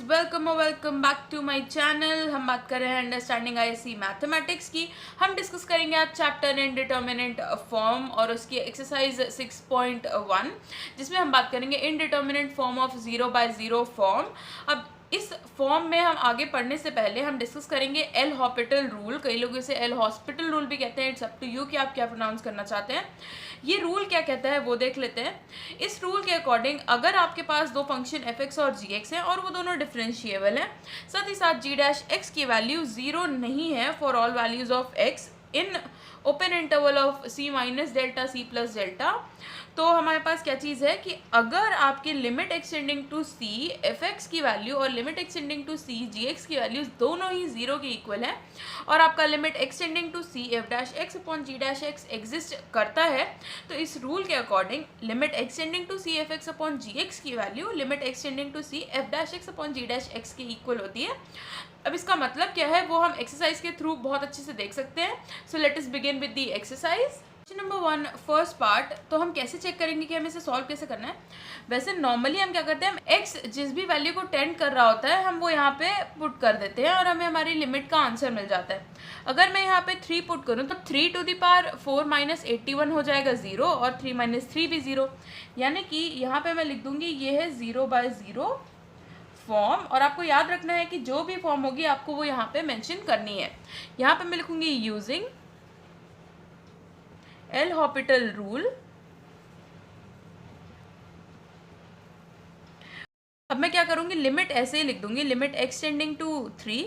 Welcome back to my channel. हम बात कर रहे हैं अंडरस्टैंडिंग आईएससी मैथमेटिक्स की। हम डिस्कस करेंगे आज चैप्टर इनडिटर्मिनेट फॉर्म और उसकी एक्सरसाइज 6.1 जिसमें हम बात करेंगे इनडिटर्मिनेट फॉर्म ऑफ 0/0 फॉर्म। अब इस फॉर्म में हम आगे पढ़ने से पहले हम डिस्कस करेंगे एल हॉस्पिटल रूल। कई लोग इसे एल हॉस्पिटल रूल भी कहते हैं। इट्स अप टू यू कि आप क्या प्रोनाउंस करना चाहते हैं। ये रूल क्या कहता है वो देख लेते हैं। इस रूल के अकॉर्डिंग अगर आपके पास दो फंक्शन एफ एक्स और जी एक्स हैं और वो दोनों डिफरेंशिएबल हैं, साथ ही साथ जी डैश एक्स की वैल्यू 0 नहीं है for all values of X in open interval of C minus delta C plus delta, तो हमारे पास क्या चीज़ है कि अगर आपकी limit extending to C F X की वैल्यू और limit extending to C G X की वैल्यू दोनों ही 0 के इक्वल है और आपका limit extending to C F dash X upon G dash X exist करता है, तो इस रूल के according limit extending to C F X upon G X की value limit extending to C F dash X upon G dash X के equal होती है। अब इसका मतलब क्या है वो हम एक्सरसाइज के थ्रू बहुत अच्छे से देख सकते हैं। So let us begin with the exercise. Question number 1 first part. तो हम कैसे चेक करेंगे कि हमें इसे सॉल्व कैसे करना है। वैसे नॉर्मली हम क्या करते हैं, हम एक्स जिस भी वैल्यू को टेंड कर रहा होता है हम वो यहाँ पे पुट कर देते हैं और हमें हमारी लिमिट का आंसर मिल जाता है। अगर मैं यहाँ पे 3 पुट करूँ तो 3 टू द पावर 4 माइनस 81 हो जाएगा 0 और 3 माइनस 3 भी 0, यानी कि यहाँ पे मैं लिख दूंगी ये है 0/0 फॉर्म। और आपको याद रखना है कि जो भी फॉर्म होगी आपको वो यहाँ पे मेंशन करनी है। यहाँ पे मैं लिखूंगी यूजिंग एल हॉस्पिटल रूल। अब मैं क्या करूंगी, लिमिट ऐसे ही लिख दूंगी, लिमिट एक्सटेंडिंग टू 3।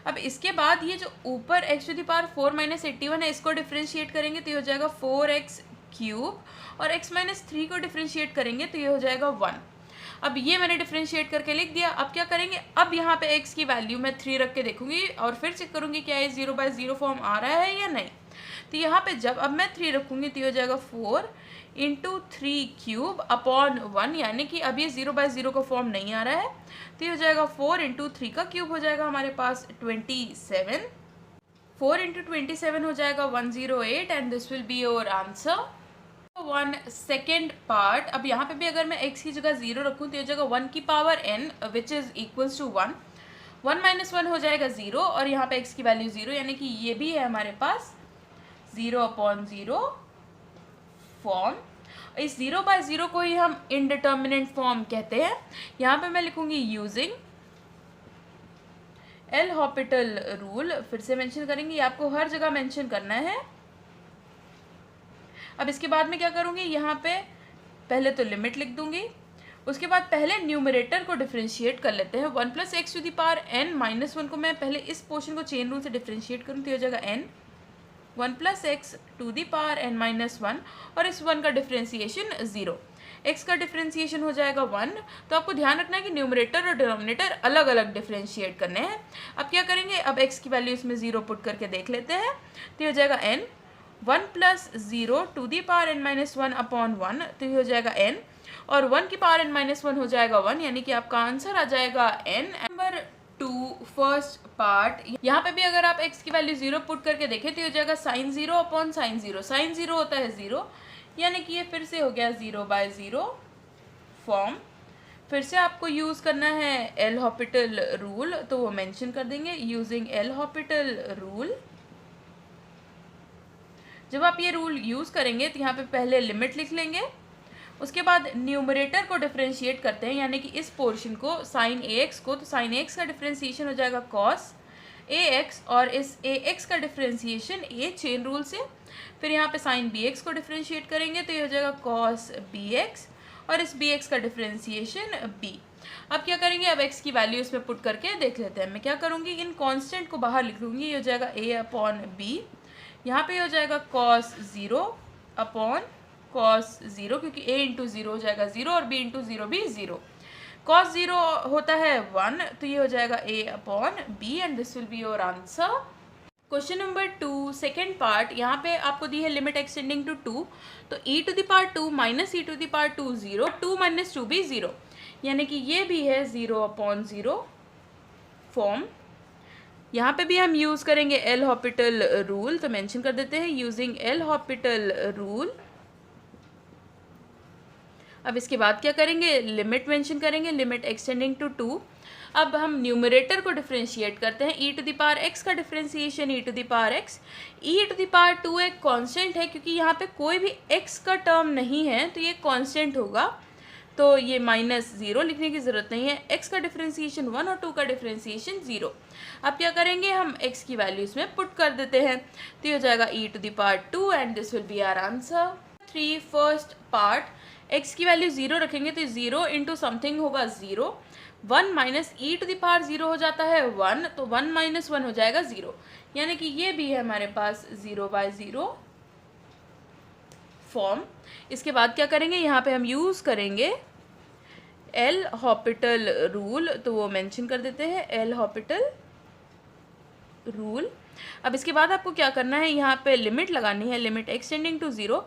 अब इसके बाद ये जो ऊपर X to the power 4 minus 81 है इसको डिफ्रेंशिएट करेंगे तो ये हो जाएगा 4x क्यूब और x माइनस 3 को डिफ्रेंशिएट करेंगे तो ये हो जाएगा 1। अब ये मैंने डिफ्रेंशिएट करके लिख दिया। अब क्या करेंगे, अब यहाँ पे x की वैल्यू मैं 3 रख के देखूंगी और फिर चेक करूंगी क्या ये 0/0 फॉर्म आ रहा है या नहीं। तो यहाँ पे जब अब मैं 3 रखूंगी तो ये हो जाएगा 4 इंटू 3 क्यूब अपॉन 1, यानी कि अब ये 0/0 का फॉर्म नहीं आ रहा है तो ये हो जाएगा 4 इंटू 3 का क्यूब हो जाएगा हमारे पास 27। 4 इंटू 27 हो जाएगा 108 and this will be your answer. 1 second part. अब यहाँ पे भी अगर मैं x की जगह 0 रखूँ तो ये जगह 1 की power n which is equals to 1। 1 minus 1 हो जाएगा 0 और यहाँ पे x की वैल्यू 0, यानी कि ये भी है हमारे पास 0/0 फॉर्म। इस 0/0 को ही हम इनडिटर्मिनेट फॉर्म कहते हैं। यहाँ पे मैं लिखूंगी यूजिंग एल हॉस्पिटल रूल। फिर से मेंशन करेंगे, ये आपको हर जगह मेंशन करना है। अब इसके बाद में क्या करूँगी, यहाँ पे पहले तो लिमिट लिख दूंगी, उसके बाद पहले न्यूमरेटर को डिफ्रेंशिएट कर लेते हैं। 1 plus x to the power n minus 1 को मैं पहले इस पोर्शन को चेन रूल से डिफ्रेंशिएट करूँ तो हो जाएगा n 1 plus x to the power n minus 1 और इस 1 का डिफ्रेंशिएशन 0। x का डिफ्रेंशिएशन हो जाएगा 1। तो आपको ध्यान रखना है कि न्यूमरेटर और डिनोमिनेटर अलग अलग डिफ्रेंशिएट करने हैं। अब क्या करेंगे, अब x की वैल्यू इसमें 0 पुट करके देख लेते हैं तो हो जाएगा n 1 plus 0 to the power n minus 1 upon 1 तो ये हो जाएगा n और 1 की पावर n माइनस 1 हो जाएगा 1, यानी कि आपका आंसर आ जाएगा n। Number 2 first part. यहाँ पे भी अगर आप x की वैल्यू 0 पुट करके देखें तो ये हो जाएगा साइन 0 अपॉन साइन 0। साइन 0 होता है 0, यानी कि ये फिर से हो गया 0/0 फॉर्म। फिर से आपको यूज़ करना है एल हॉस्पिटल रूल, तो वो मेंशन कर देंगे यूजिंग एल हॉस्पिटल रूल। जब आप ये रूल यूज़ करेंगे तो यहाँ पे पहले लिमिट लिख लेंगे, उसके बाद न्यूमरेटर को डिफ्रेंशिएट करते हैं, यानी कि इस पोर्शन को साइन ax को, तो साइन ax का डिफ्रेंशिएशन हो जाएगा cos ax और इस ax का डिफ्रेंशिएशन a चेन रूल से। फिर यहाँ पे साइन bx को डिफ्रेंशिएट करेंगे तो ये हो जाएगा cos bx और इस bx का डिफ्रेंशिएशन b। अब क्या करेंगे, अब x की वैल्यू इसमें पुट करके देख लेते हैं। मैं क्या करूँगी, इन कांस्टेंट को बाहर लिख लूँगी, ये हो जाएगा a अपॉन b। यहाँ पे हो जाएगा cos 0 अपॉन cos 0, क्योंकि a इंटू 0 हो जाएगा 0 और b इंटू 0 भी 0। cos 0 होता है 1 तो ये हो जाएगा a upon b and this will be your answer. Question number 2 second part. यहाँ पे आपको दी है लिमिट एक्सटेंडिंग टू 2, तो e to the power 2 minus e to the power 2 0, 2 minus 2 भी 0, यानी कि ये भी है 0/0 फॉर्म। यहाँ पे भी हम यूज़ करेंगे एल हॉस्पिटल रूल, तो मेंशन कर देते हैं यूजिंग एल हॉस्पिटल रूल। अब इसके बाद क्या करेंगे, लिमिट मेंशन करेंगे, लिमिट एक्सटेंडिंग टू 2। अब हम न्यूमरेटर को डिफरेंशिएट करते हैं, e to the power x का differentiation e to the power x। e to the power 2 एक कांस्टेंट है, क्योंकि यहाँ पे कोई भी x का टर्म नहीं है तो ये कांस्टेंट होगा, तो ये -0 लिखने की ज़रूरत नहीं है। x का डिफरेंशिएशन 1 और 2 का डिफरेंशिएशन 0। अब क्या करेंगे, हम x की वैल्यू इसमें पुट कर देते हैं, तो ये हो जाएगा e to the power 2 and this will be our answer. 3 first part, x की वैल्यू 0 रखेंगे तो 0 इंटू समथिंग होगा 0, 1 minus E to the power 0 हो जाता है 1, तो 1 माइनस 1 हो जाएगा 0, यानी कि ये भी है हमारे पास 0/0 फॉर्म। इसके बाद क्या करेंगे, यहाँ पे हम यूज़ करेंगे एल हॉपिटल रूल, तो वो मेंशन कर देते हैं एल हॉपिटल रूल। अब इसके बाद आपको क्या करना है, यहाँ पे लिमिट लगानी है, लिमिट एक्सटेंडिंग टू 0।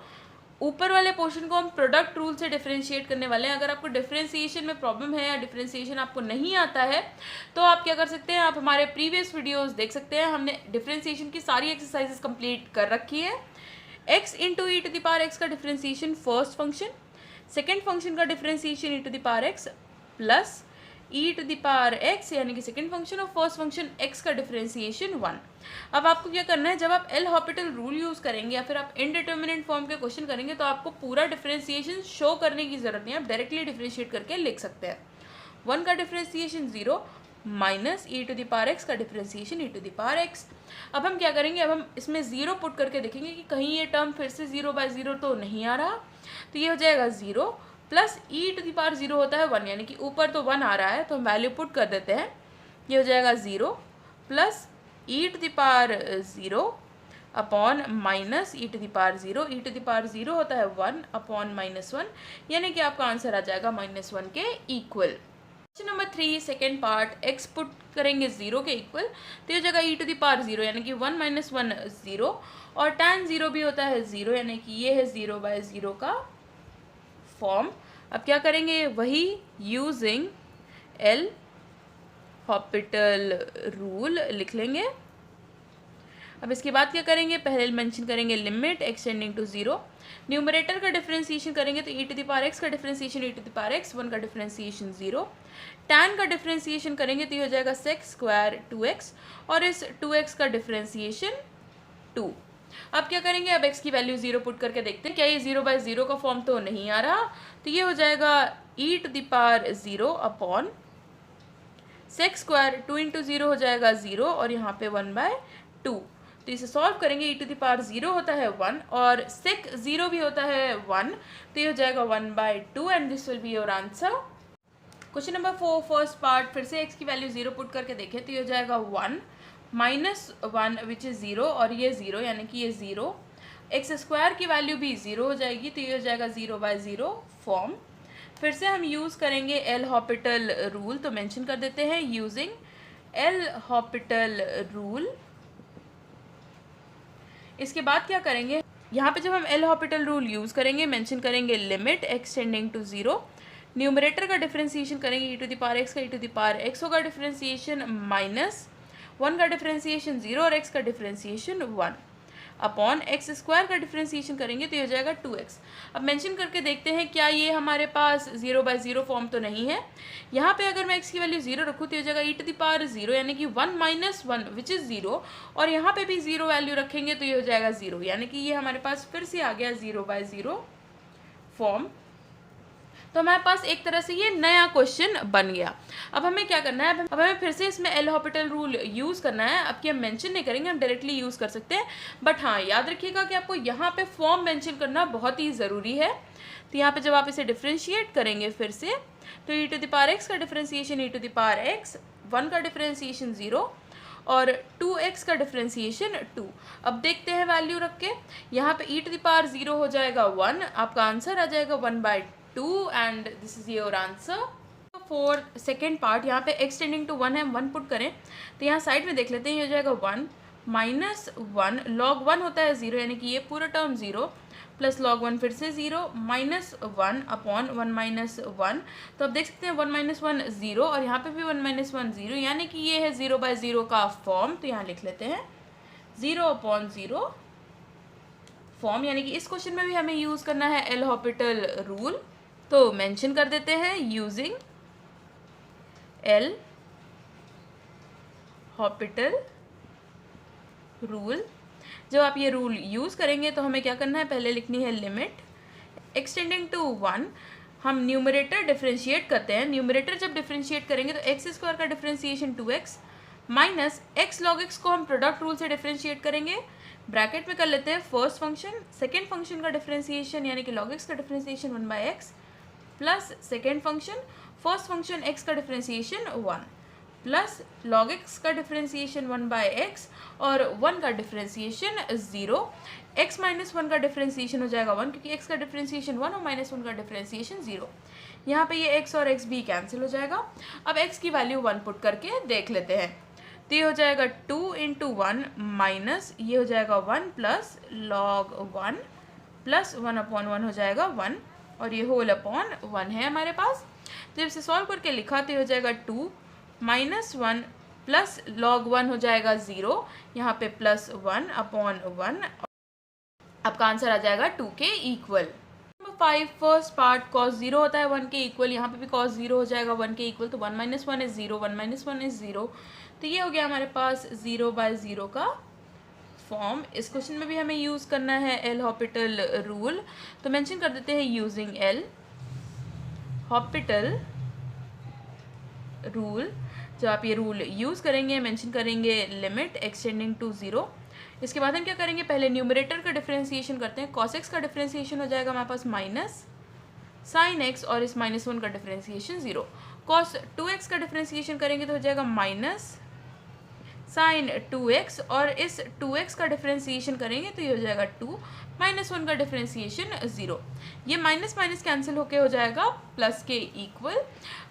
ऊपर वाले पोर्शन को हम प्रोडक्ट रूल से डिफरेंशिएट करने वाले हैं। अगर आपको डिफरेंशिएशन में प्रॉब्लम है या डिफरेंशिएशन आपको नहीं आता है तो आप क्या कर सकते हैं, आप हमारे प्रीवियस वीडियोस देख सकते हैं, हमने डिफरेंशिएशन की सारी एक्सरसाइजेस कंप्लीट कर रखी है। x into E to the power x का differentiation first function, second function का differentiation E to the power x plus E to the power x यानी कि सेकेंड फंक्शन और फर्स्ट फंक्शन x का differentiation 1। अब आपको क्या करना है, जब आप एल हॉपिटल रूल यूज़ करेंगे या फिर आप इनडिटर्मिनेट फॉर्म के क्वेश्चन करेंगे तो आपको पूरा डिफरेंशिएशन शो करने की ज़रूरत नहीं है, आप डायरेक्टली डिफरेंशिएट करके लिख सकते हैं। 1 का differentiation 0 minus E to the power x का differentiation E to the power x। अब हम क्या करेंगे, अब हम इसमें 0 पुट करके देखेंगे कि कहीं ये टर्म फिर से 0/0 तो नहीं आ रहा, तो ये हो जाएगा 0 plus E to the power 0 होता है 1, यानी कि ऊपर तो 1 आ रहा है तो हम वैल्यू पुट कर देते हैं, ये हो जाएगा 0 plus E to the power 0 upon minus E to the power 0, E to the power 0 होता है 1 अपॉन -1, यानी कि आपका आंसर आ जाएगा -1 के equal. Question number 3 second part, x put करेंगे 0 के इक्वल, तो ये हो जाएगा ई टू द पावर 0 यानी कि 1 - 1 0, और tan 0 भी होता है 0, यानी कि ये है 0/0 का फॉर्म। अब क्या करेंगे, वही यूजिंग एल हॉपिटल रूल लिख लेंगे। अब इसके बाद क्या करेंगे, पहले मेंशन करेंगे लिमिट एक्सटेंडिंग टू 0, न्यूमरेटर का डिफरेंशिएशन करेंगे तो E to the power x का differentiation E to the power x, 1 का डिफरेंशिएशन 0, tan का डिफरेंशिएशन करेंगे तो ये हो जाएगा sec स्क्वायर 2x, और इस 2x का डिफरेंशिएशन 2। अब क्या करेंगे, अब x की वैल्यू 0 पुट करके देखते हैं, क्या ये 0/0 का फॉर्म तो नहीं आ रहा, तो ये हो जाएगा E to the power 0 upon sec square 2 into 0 हो जाएगा 0, और यहाँ पे 1/2, तो इसे सॉल्व करेंगे, ई टू द पावर 0 होता है 1 और सेक 0 भी होता है 1, तो ये हो जाएगा 1/2 and this will be your answer. Question number 4 first part, फिर से x की वैल्यू 0 पुट करके देखें तो ये हो जाएगा 1 -1 विच इज़ 0, और ये 0 यानी कि ये 0, एक्स स्क्वायर की वैल्यू भी 0 हो जाएगी, तो ये हो जाएगा 0/0 फॉर्म। फिर से हम यूज़ करेंगे एल हॉपिटल रूल, तो मेंशन कर देते हैं यूजिंग एल हॉपिटल रूल। इसके बाद क्या करेंगे, यहाँ पे जब हम एल हॉपिटल रूल यूज़ करेंगे मेंशन करेंगे लिमिट एक्सटेंडिंग टू 0, न्यूमरेटर का डिफरेंशिएशन करेंगे E to the power x का, ई टू द पावर x होगा डिफरेंशिएशन -1 का डिफरेंशिएशन 0 और x का डिफरेंशिएशन 1 अपॉन एक्स स्क्वायर का डिफरेंशिएशन करेंगे तो ये हो जाएगा 2x। अब मेंशन करके देखते हैं क्या ये हमारे पास 0/0 फॉर्म तो नहीं है। यहाँ पे अगर मैं x की वैल्यू 0 रखूँ तो ये हो जाएगा ई टू द पावर 0 यानी कि 1 - 1 विच इज़ 0, और यहाँ पे भी 0 वैल्यू रखेंगे तो ये हो जाएगा 0, यानी कि ये हमारे पास फिर से आ गया 0/0 फॉर्म। तो हमारे पास एक तरह से ये नया क्वेश्चन बन गया। अब हमें क्या करना है, अब हमें फिर से इसमें एल हॉपिटल रूल यूज़ करना है। अब कि हम मेंशन नहीं करेंगे, हम डायरेक्टली यूज़ कर सकते हैं, बट हाँ याद रखिएगा कि आपको यहाँ पे फॉर्म मेंशन करना बहुत ही ज़रूरी है। तो यहाँ पे जब आप इसे डिफ्रेंशिएट करेंगे फिर से, तो E to the power x का differentiation E to the power x, 1 का डिफ्रेंशिएशन 0 और 2x का डिफ्रेंशिएशन 2। अब देखते हैं वैल्यू रख के, यहाँ पे ई टू द पावर 0 हो जाएगा 1, आपका आंसर आ जाएगा 1/2 and this is your answer. For second part, यहाँ पे x टेंडिंग टू 1 है, हम 1 पुट करें तो यहाँ साइड में देख लेते हैं, ये हो जाएगा 1 -1 log 1 होता है 0 यानी कि ये पूरा टर्म 0 प्लस log 1 फिर से 0 -1 अपॉन 1 - 1, तो अब देख सकते हैं 1 - 1 0 और यहाँ पे भी 1 - 1 0, यानी कि ये है 0/0 का फॉर्म। तो यहाँ लिख लेते हैं 0/0 फॉर्म, यानी कि इस क्वेश्चन में भी हमें यूज़ करना है एल हॉपिटल रूल। तो मेंशन कर देते हैं यूजिंग एल हॉपिटल रूल। जब आप ये रूल यूज़ करेंगे तो हमें क्या करना है, पहले लिखनी है लिमिट एक्सटेंडिंग टू 1। हम न्यूमरेटर डिफ्रेंशिएट करते हैं। न्यूमरेटर जब डिफ्रेंशिएट करेंगे तो एक्स स्क्वायर का differentiation 2x minus x log x को हम प्रोडक्ट रूल से डिफ्रेंशिएट करेंगे। ब्रैकेट में कर लेते हैं फर्स्ट फंक्शन, सेकेंड फंक्शन का डिफ्रेंशिएशन यानी कि लॉग एक्स का differentiation 1/x plus second function first function x का डिफ्रेंशिएशन 1 प्लस log x का डिफ्रेंशिएशन 1/x और 1 का डिफ्रेंशिएशन 0। x माइनस 1 का डिफ्रेंशिएशन हो जाएगा 1 क्योंकि x का डिफ्रेंशिएशन 1 और माइनस 1 का डिफ्रेंशिएशन 0। यहाँ पे ये x और x भी कैंसिल हो जाएगा। अब x की वैल्यू 1 पुट करके देख लेते हैं। तो ये हो जाएगा 2 × 1 माइनस ये हो जाएगा 1 प्लस log 1 प्लस 1/1 हो जाएगा 1 और ये होल अपॉन 1 है हमारे पास। जब इसे सॉल्व करके लिखा तो ये हो जाएगा 2 माइनस 1 प्लस log 1 हो जाएगा 0, यहाँ पे प्लस 1/1। आपका आंसर आ जाएगा 2 के equal. Number 5 first part cos 0 होता है 1 के इक्वल, यहाँ पे भी cos 0 हो जाएगा 1 के इक्वल। तो 1 - 1 इज 0, 1 - 1 इज 0। तो ये हो गया हमारे पास 0/0 का फॉर्म। इस क्वेश्चन में भी हमें यूज़ करना है एल हॉपिटल रूल। तो मेंशन कर देते हैं यूजिंग एल हॉपिटल रूल। जब आप ये रूल यूज़ करेंगे मेंशन करेंगे लिमिट एक्सटेंडिंग टू 0। इसके बाद हम क्या करेंगे, पहले न्यूमरेटर का डिफरेंशिएशन करते हैं। cos x का डिफरेंशिएशन हो जाएगा हमारे पास माइनस sin x और इस -1 का डिफरेंशिएशन 0। cos 2x का डिफरेंशिएशन करेंगे तो हो जाएगा माइनस sin 2x और इस 2x का डिफरेंशिएशन करेंगे तो ये हो जाएगा 2 -1 का डिफरेंशिएशन 0। ये माइनस माइनस कैंसिल होके हो जाएगा प्लस के इक्वल।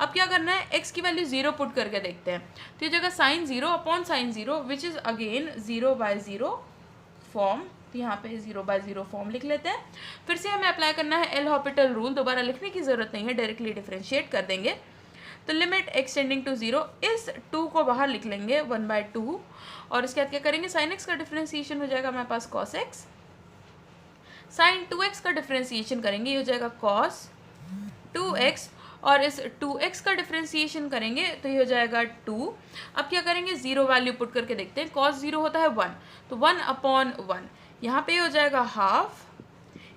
अब क्या करना है, x की वैल्यू 0 पुट करके देखते हैं। तो ये जगह sin 0 upon sin 0 which is again 0/0 form. तो यहाँ पे 0/0 फॉर्म लिख लेते हैं। फिर से हमें अप्लाई करना है एल हॉपिटल रूल। दोबारा लिखने की ज़रूरत नहीं है, डायरेक्टली डिफरेंशिएट कर देंगे। तो लिमिट एक्सटेंडिंग टू 0, इस 2 को बाहर लिख लेंगे 1/2 और इसके बाद क्या करेंगे, sin x का डिफरेंशिएशन हो जाएगा हमारे पास cos x। sin 2x का डिफरेंशिएशन करेंगे, ये हो जाएगा cos 2x और इस 2x का डिफरेंशिएशन करेंगे तो ये हो जाएगा 2। अब क्या करेंगे, 0 वैल्यू पुट करके देखते हैं। cos 0 होता है 1, तो 1/1 यहाँ पे हो जाएगा हाफ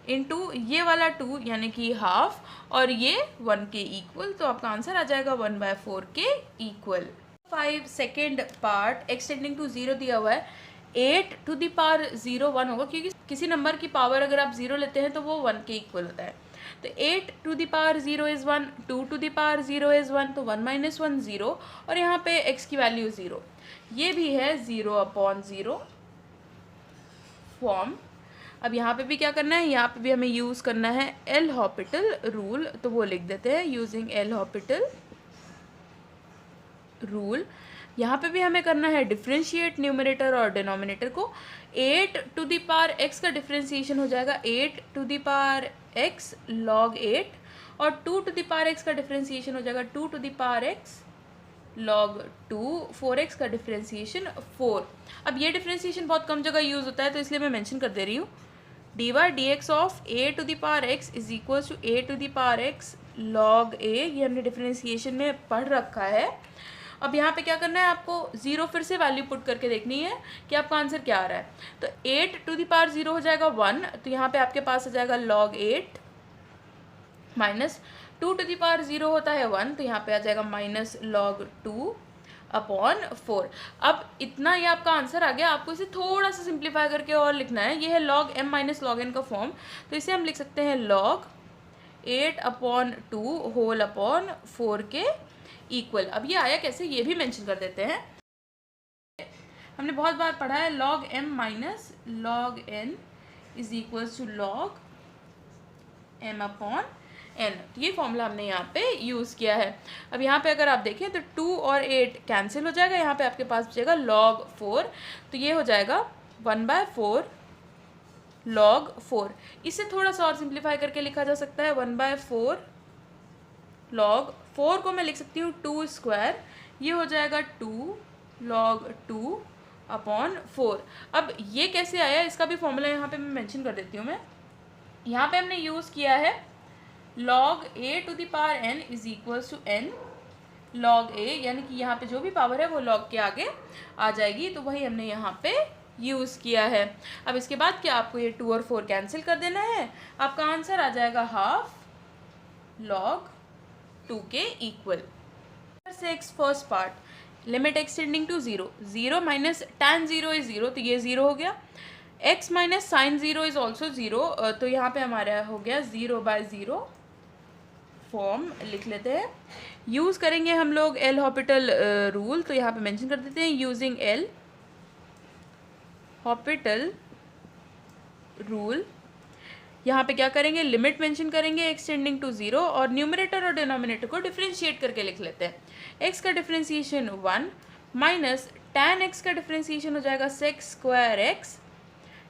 इंटू ये वाला 2 यानी कि हाफ और ये 1 के इक्वल। तो आपका आंसर आ जाएगा 1/4 के equal. 5 second part X tending to 0 दिया हुआ है। 8 टू द पावर 0 1 होगा क्योंकि किसी नंबर की पावर अगर आप 0 लेते हैं तो वो 1 के इक्वल होता है। तो 8 to the power 0 is 1, 2 to the power 0 is 1, तो 1 - 1 0 और यहाँ पे x की वैल्यू 0। ये भी है 0/0 फॉर्म। अब यहाँ पे भी क्या करना है, यहाँ पे भी हमें यूज़ करना है एल हॉपिटल रूल। तो वो लिख देते हैं यूजिंग एल हॉपिटल रूल। यहाँ पे भी हमें करना है डिफरेंशिएट न्यूमरेटर और डिनोमिनेटर को। 8 टू द पावर x का डिफरेंशिएशन हो जाएगा 8 to the power x log 8 और 2 टू द पावर x का डिफरेंशिएशन हो जाएगा 2 to the power x log 2। 4x का डिफरेंशिएशन 4। अब ये डिफरेंशिएशन बहुत कम जगह यूज़ होता है तो इसलिए मैं मेंशन कर दे रही हूँ। dy/dx of a to the power x is equals to a to the power x log a। ये हमने डिफरेंशिएशन में पढ़ रखा है। अब यहाँ पे क्या करना है, आपको 0 फिर से वैल्यू पुट करके देखनी है कि आपका आंसर क्या आ रहा है। तो 8 टू द पावर 0 हो जाएगा 1, तो यहाँ पे आपके पास आ जाएगा log 8 minus 2 to the power 0 होता है 1, तो यहाँ पे आ जाएगा माइनस log 2/4। अब इतना ये आपका आंसर आ गया। आपको इसे थोड़ा सा सिंप्लीफाई करके और लिखना है। ये है log m minus log n का फॉर्म, तो इसे हम लिख सकते हैं log 8/2 होल अपॉन 4 के इक्वल। अब ये आया कैसे, ये भी मेंशन कर देते हैं। हमने बहुत बार पढ़ा है log m minus log n is equals to log m/n। तो ये फॉर्मूला हमने यहाँ पे यूज़ किया है। अब यहाँ पे अगर आप देखें तो 2 और 8 कैंसिल हो जाएगा, यहाँ पे आपके पास बचेगा log 4, तो ये हो जाएगा 1/4 log 4। इसे थोड़ा सा और सिंप्लीफाई करके लिखा जा सकता है 1/4 log 4 को मैं लिख सकती हूँ 2 स्क्वायर, ये हो जाएगा 2 log 2/4। अब ये कैसे आया, इसका भी फॉर्मूला यहाँ पे मैं मेंशन कर देती हूँ। मैं यहाँ पे हमने यूज़ किया है log a to the power n is equals to n log a, यानी कि यहाँ पे जो भी पावर है वो log के आगे आ जाएगी, तो वही हमने यहाँ पे यूज़ किया है। अब इसके बाद क्या आपको ये 2 और 4 कैंसिल कर देना है, आपका आंसर आ जाएगा हाफ log 2 के equal. Six first part limit extending to 0, 0 minus tan 0 is 0, तो ये 0 हो गया। x minus sine 0 is also 0, तो यहाँ पे हमारा हो गया 0/0 फॉर्म लिख लेते हैं। यूज़ करेंगे हम लोग एल हॉपिटल रूल, तो यहाँ पे मेंशन कर देते हैं यूजिंग एल हॉपिटल रूल। यहाँ पे क्या करेंगे, लिमिट मेंशन करेंगे एक्सटेंडिंग टू 0 और न्यूमरेटर और डिनोमिनेटर को डिफ्रेंशिएट करके लिख लेते हैं। x का डिफ्रेंशिएशन 1 माइनस tan x का डिफ्रेंशिएशन हो जाएगा sec स्क्वायर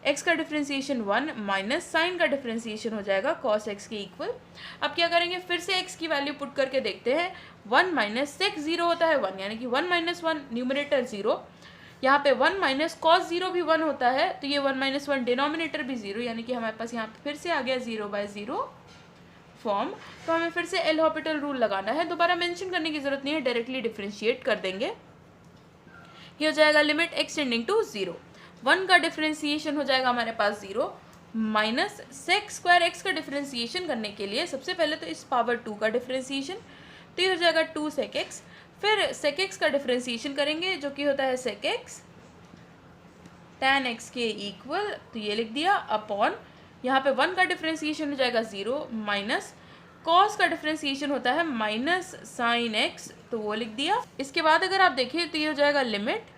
x का डिफ्रेंशिएशन 1 माइनस साइन का डिफ्रेंशिएशन हो जाएगा cos x के इक्वल। अब क्या करेंगे, फिर से x की वैल्यू पुट करके देखते हैं। 1 माइनस sec 0 होता है 1, यानी कि 1 माइनस 1 न्यूमरेटर 0, यहाँ पे 1 माइनस cos 0 भी 1 होता है, तो ये 1 माइनस 1 डिनोमिनेटर भी 0, यानी कि हमारे पास यहाँ पे फिर से आ गया 0/0 फॉर्म। तो हमें फिर से एल हॉपिटल रूल लगाना है, दोबारा मेंशन करने की जरूरत नहीं है, डायरेक्टली डिफ्रेंशिएट कर देंगे। ये हो जाएगा लिमिट एक्सटेंडिंग टू 0, 1 का डिफ्रेंशिएशन हो जाएगा हमारे पास 0 माइनस सेक स्क्वायर x का डिफ्रेंशिएशन करने के लिए सबसे पहले तो इस पावर 2 का डिफ्रेंशिएशन, तो ये हो जाएगा 2 sec x, फिर sec x का डिफ्रेंशिएशन करेंगे जो कि होता है sec x tan x के इक्वल, तो ये लिख दिया अपॉन यहाँ पे 1 का डिफ्रेंशिएशन हो जाएगा 0 माइनस cos का डिफ्रेंशिएशन होता है माइनस साइन x, तो वो लिख दिया। इसके बाद अगर आप देखें तो ये हो जाएगा लिमिट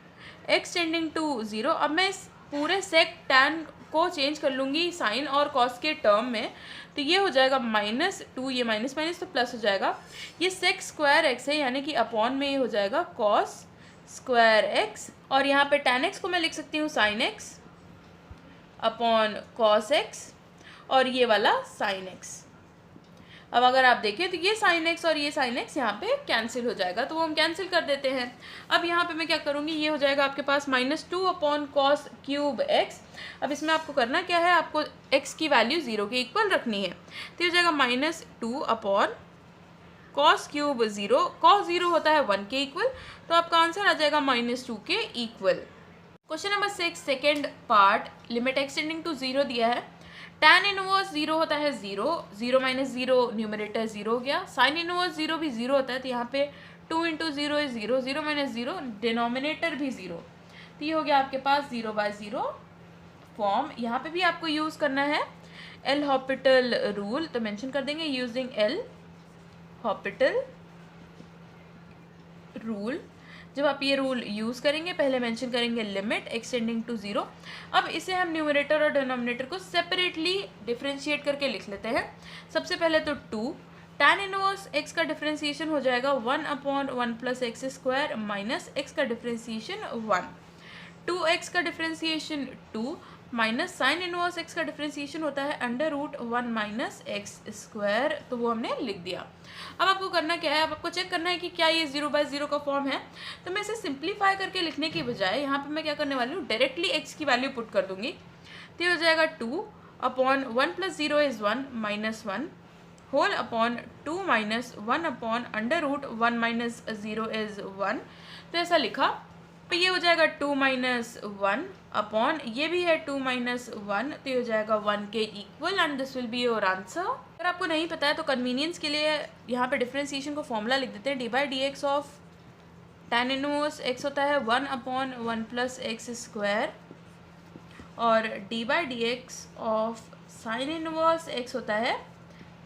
x टेंडिंग टू 0। अब मैं इस पूरे sec tan को चेंज कर लूँगी साइन और cos के टर्म में, तो ये हो जाएगा -2, ये माइनस माइनस तो प्लस हो जाएगा। ये sec स्क्वायर x है, यानी कि अपॉन में ये हो जाएगा cos स्क्वायर x, और यहाँ पे tan x को मैं लिख सकती हूँ sin x upon cos x और ये वाला sin x। अब अगर आप देखें तो ये sin x और ये sin x यहाँ पे कैंसिल हो जाएगा, तो वो हम कैंसिल कर देते हैं। अब यहाँ पे मैं क्या करूँगी, ये हो जाएगा आपके पास -2 अपॉन cos क्यूब x। अब इसमें आपको करना क्या है, आपको x की वैल्यू 0 के इक्वल रखनी है, तो ये हो जाएगा -2 अपॉन cos क्यूब 0, cos 0 होता है 1 के इक्वल, तो आपका आंसर आ जाएगा -2 के equal. Question number 6 second part limit extending to 0 दिया है। tan इनवर्स 0 होता है 0, 0 माइनस 0 न्यूमरेटर 0 हो गया। साइन इनवर्स 0 भी 0 होता है, तो यहाँ पे 2 इंटू 0 इज 0, 0 माइनस 0 डिनोमिनेटर भी 0, तो ये हो गया आपके पास 0/0 फॉर्म। यहाँ पे भी आपको यूज़ करना है एल हॉपिटल रूल, तो मेंशन कर देंगे यूजिंग एल हॉपिटल रूल। जब आप ये रूल यूज़ करेंगे पहले मेंशन करेंगे लिमिट एक्सटेंडिंग टू 0। अब इसे हम न्यूमरेटर और डिनोमिनेटर को सेपरेटली डिफ्रेंशिएट करके लिख लेते हैं। सबसे पहले तो 2 tan इनवर्स x का डिफ्रेंशिएशन हो जाएगा 1 upon 1 plus x square minus x का डिफ्रेंशिएशन 1, 2x का differentiation 2 minus sine inverse x का डिफ्रेंशिएशन होता है √1 माइनस एक्स स्क्वायर, तो वो हमने लिख दिया। अब आपको करना क्या है, अब आपको चेक करना है कि क्या ये 0/0 का फॉर्म है। तो मैं इसे सिंप्लीफाई करके लिखने की बजाय यहाँ पे मैं क्या करने वाली हूँ, डायरेक्टली x की वैल्यू पुट कर दूंगी, तो ये हो जाएगा 2 upon 1 plus 0 is 1 minus 1 whole upon 2 minus 1 upon √1 minus 0 is 1, तो ऐसा लिखा। तो ये हो जाएगा 2 माइनस 1 अपॉन ये भी है 2 माइनस 1, तो ये हो जाएगा 1 के equal and this will be your answer. अगर आपको नहीं पता है तो कन्वीनियंस के लिए यहाँ पे डिफ्रेंशिएशन को फॉर्मूला लिख देते हैं। d/dx of tan inverse x होता है 1 अपॉन 1 प्लस एक्स स्क्वायर, और d/dx of sine inverse x होता है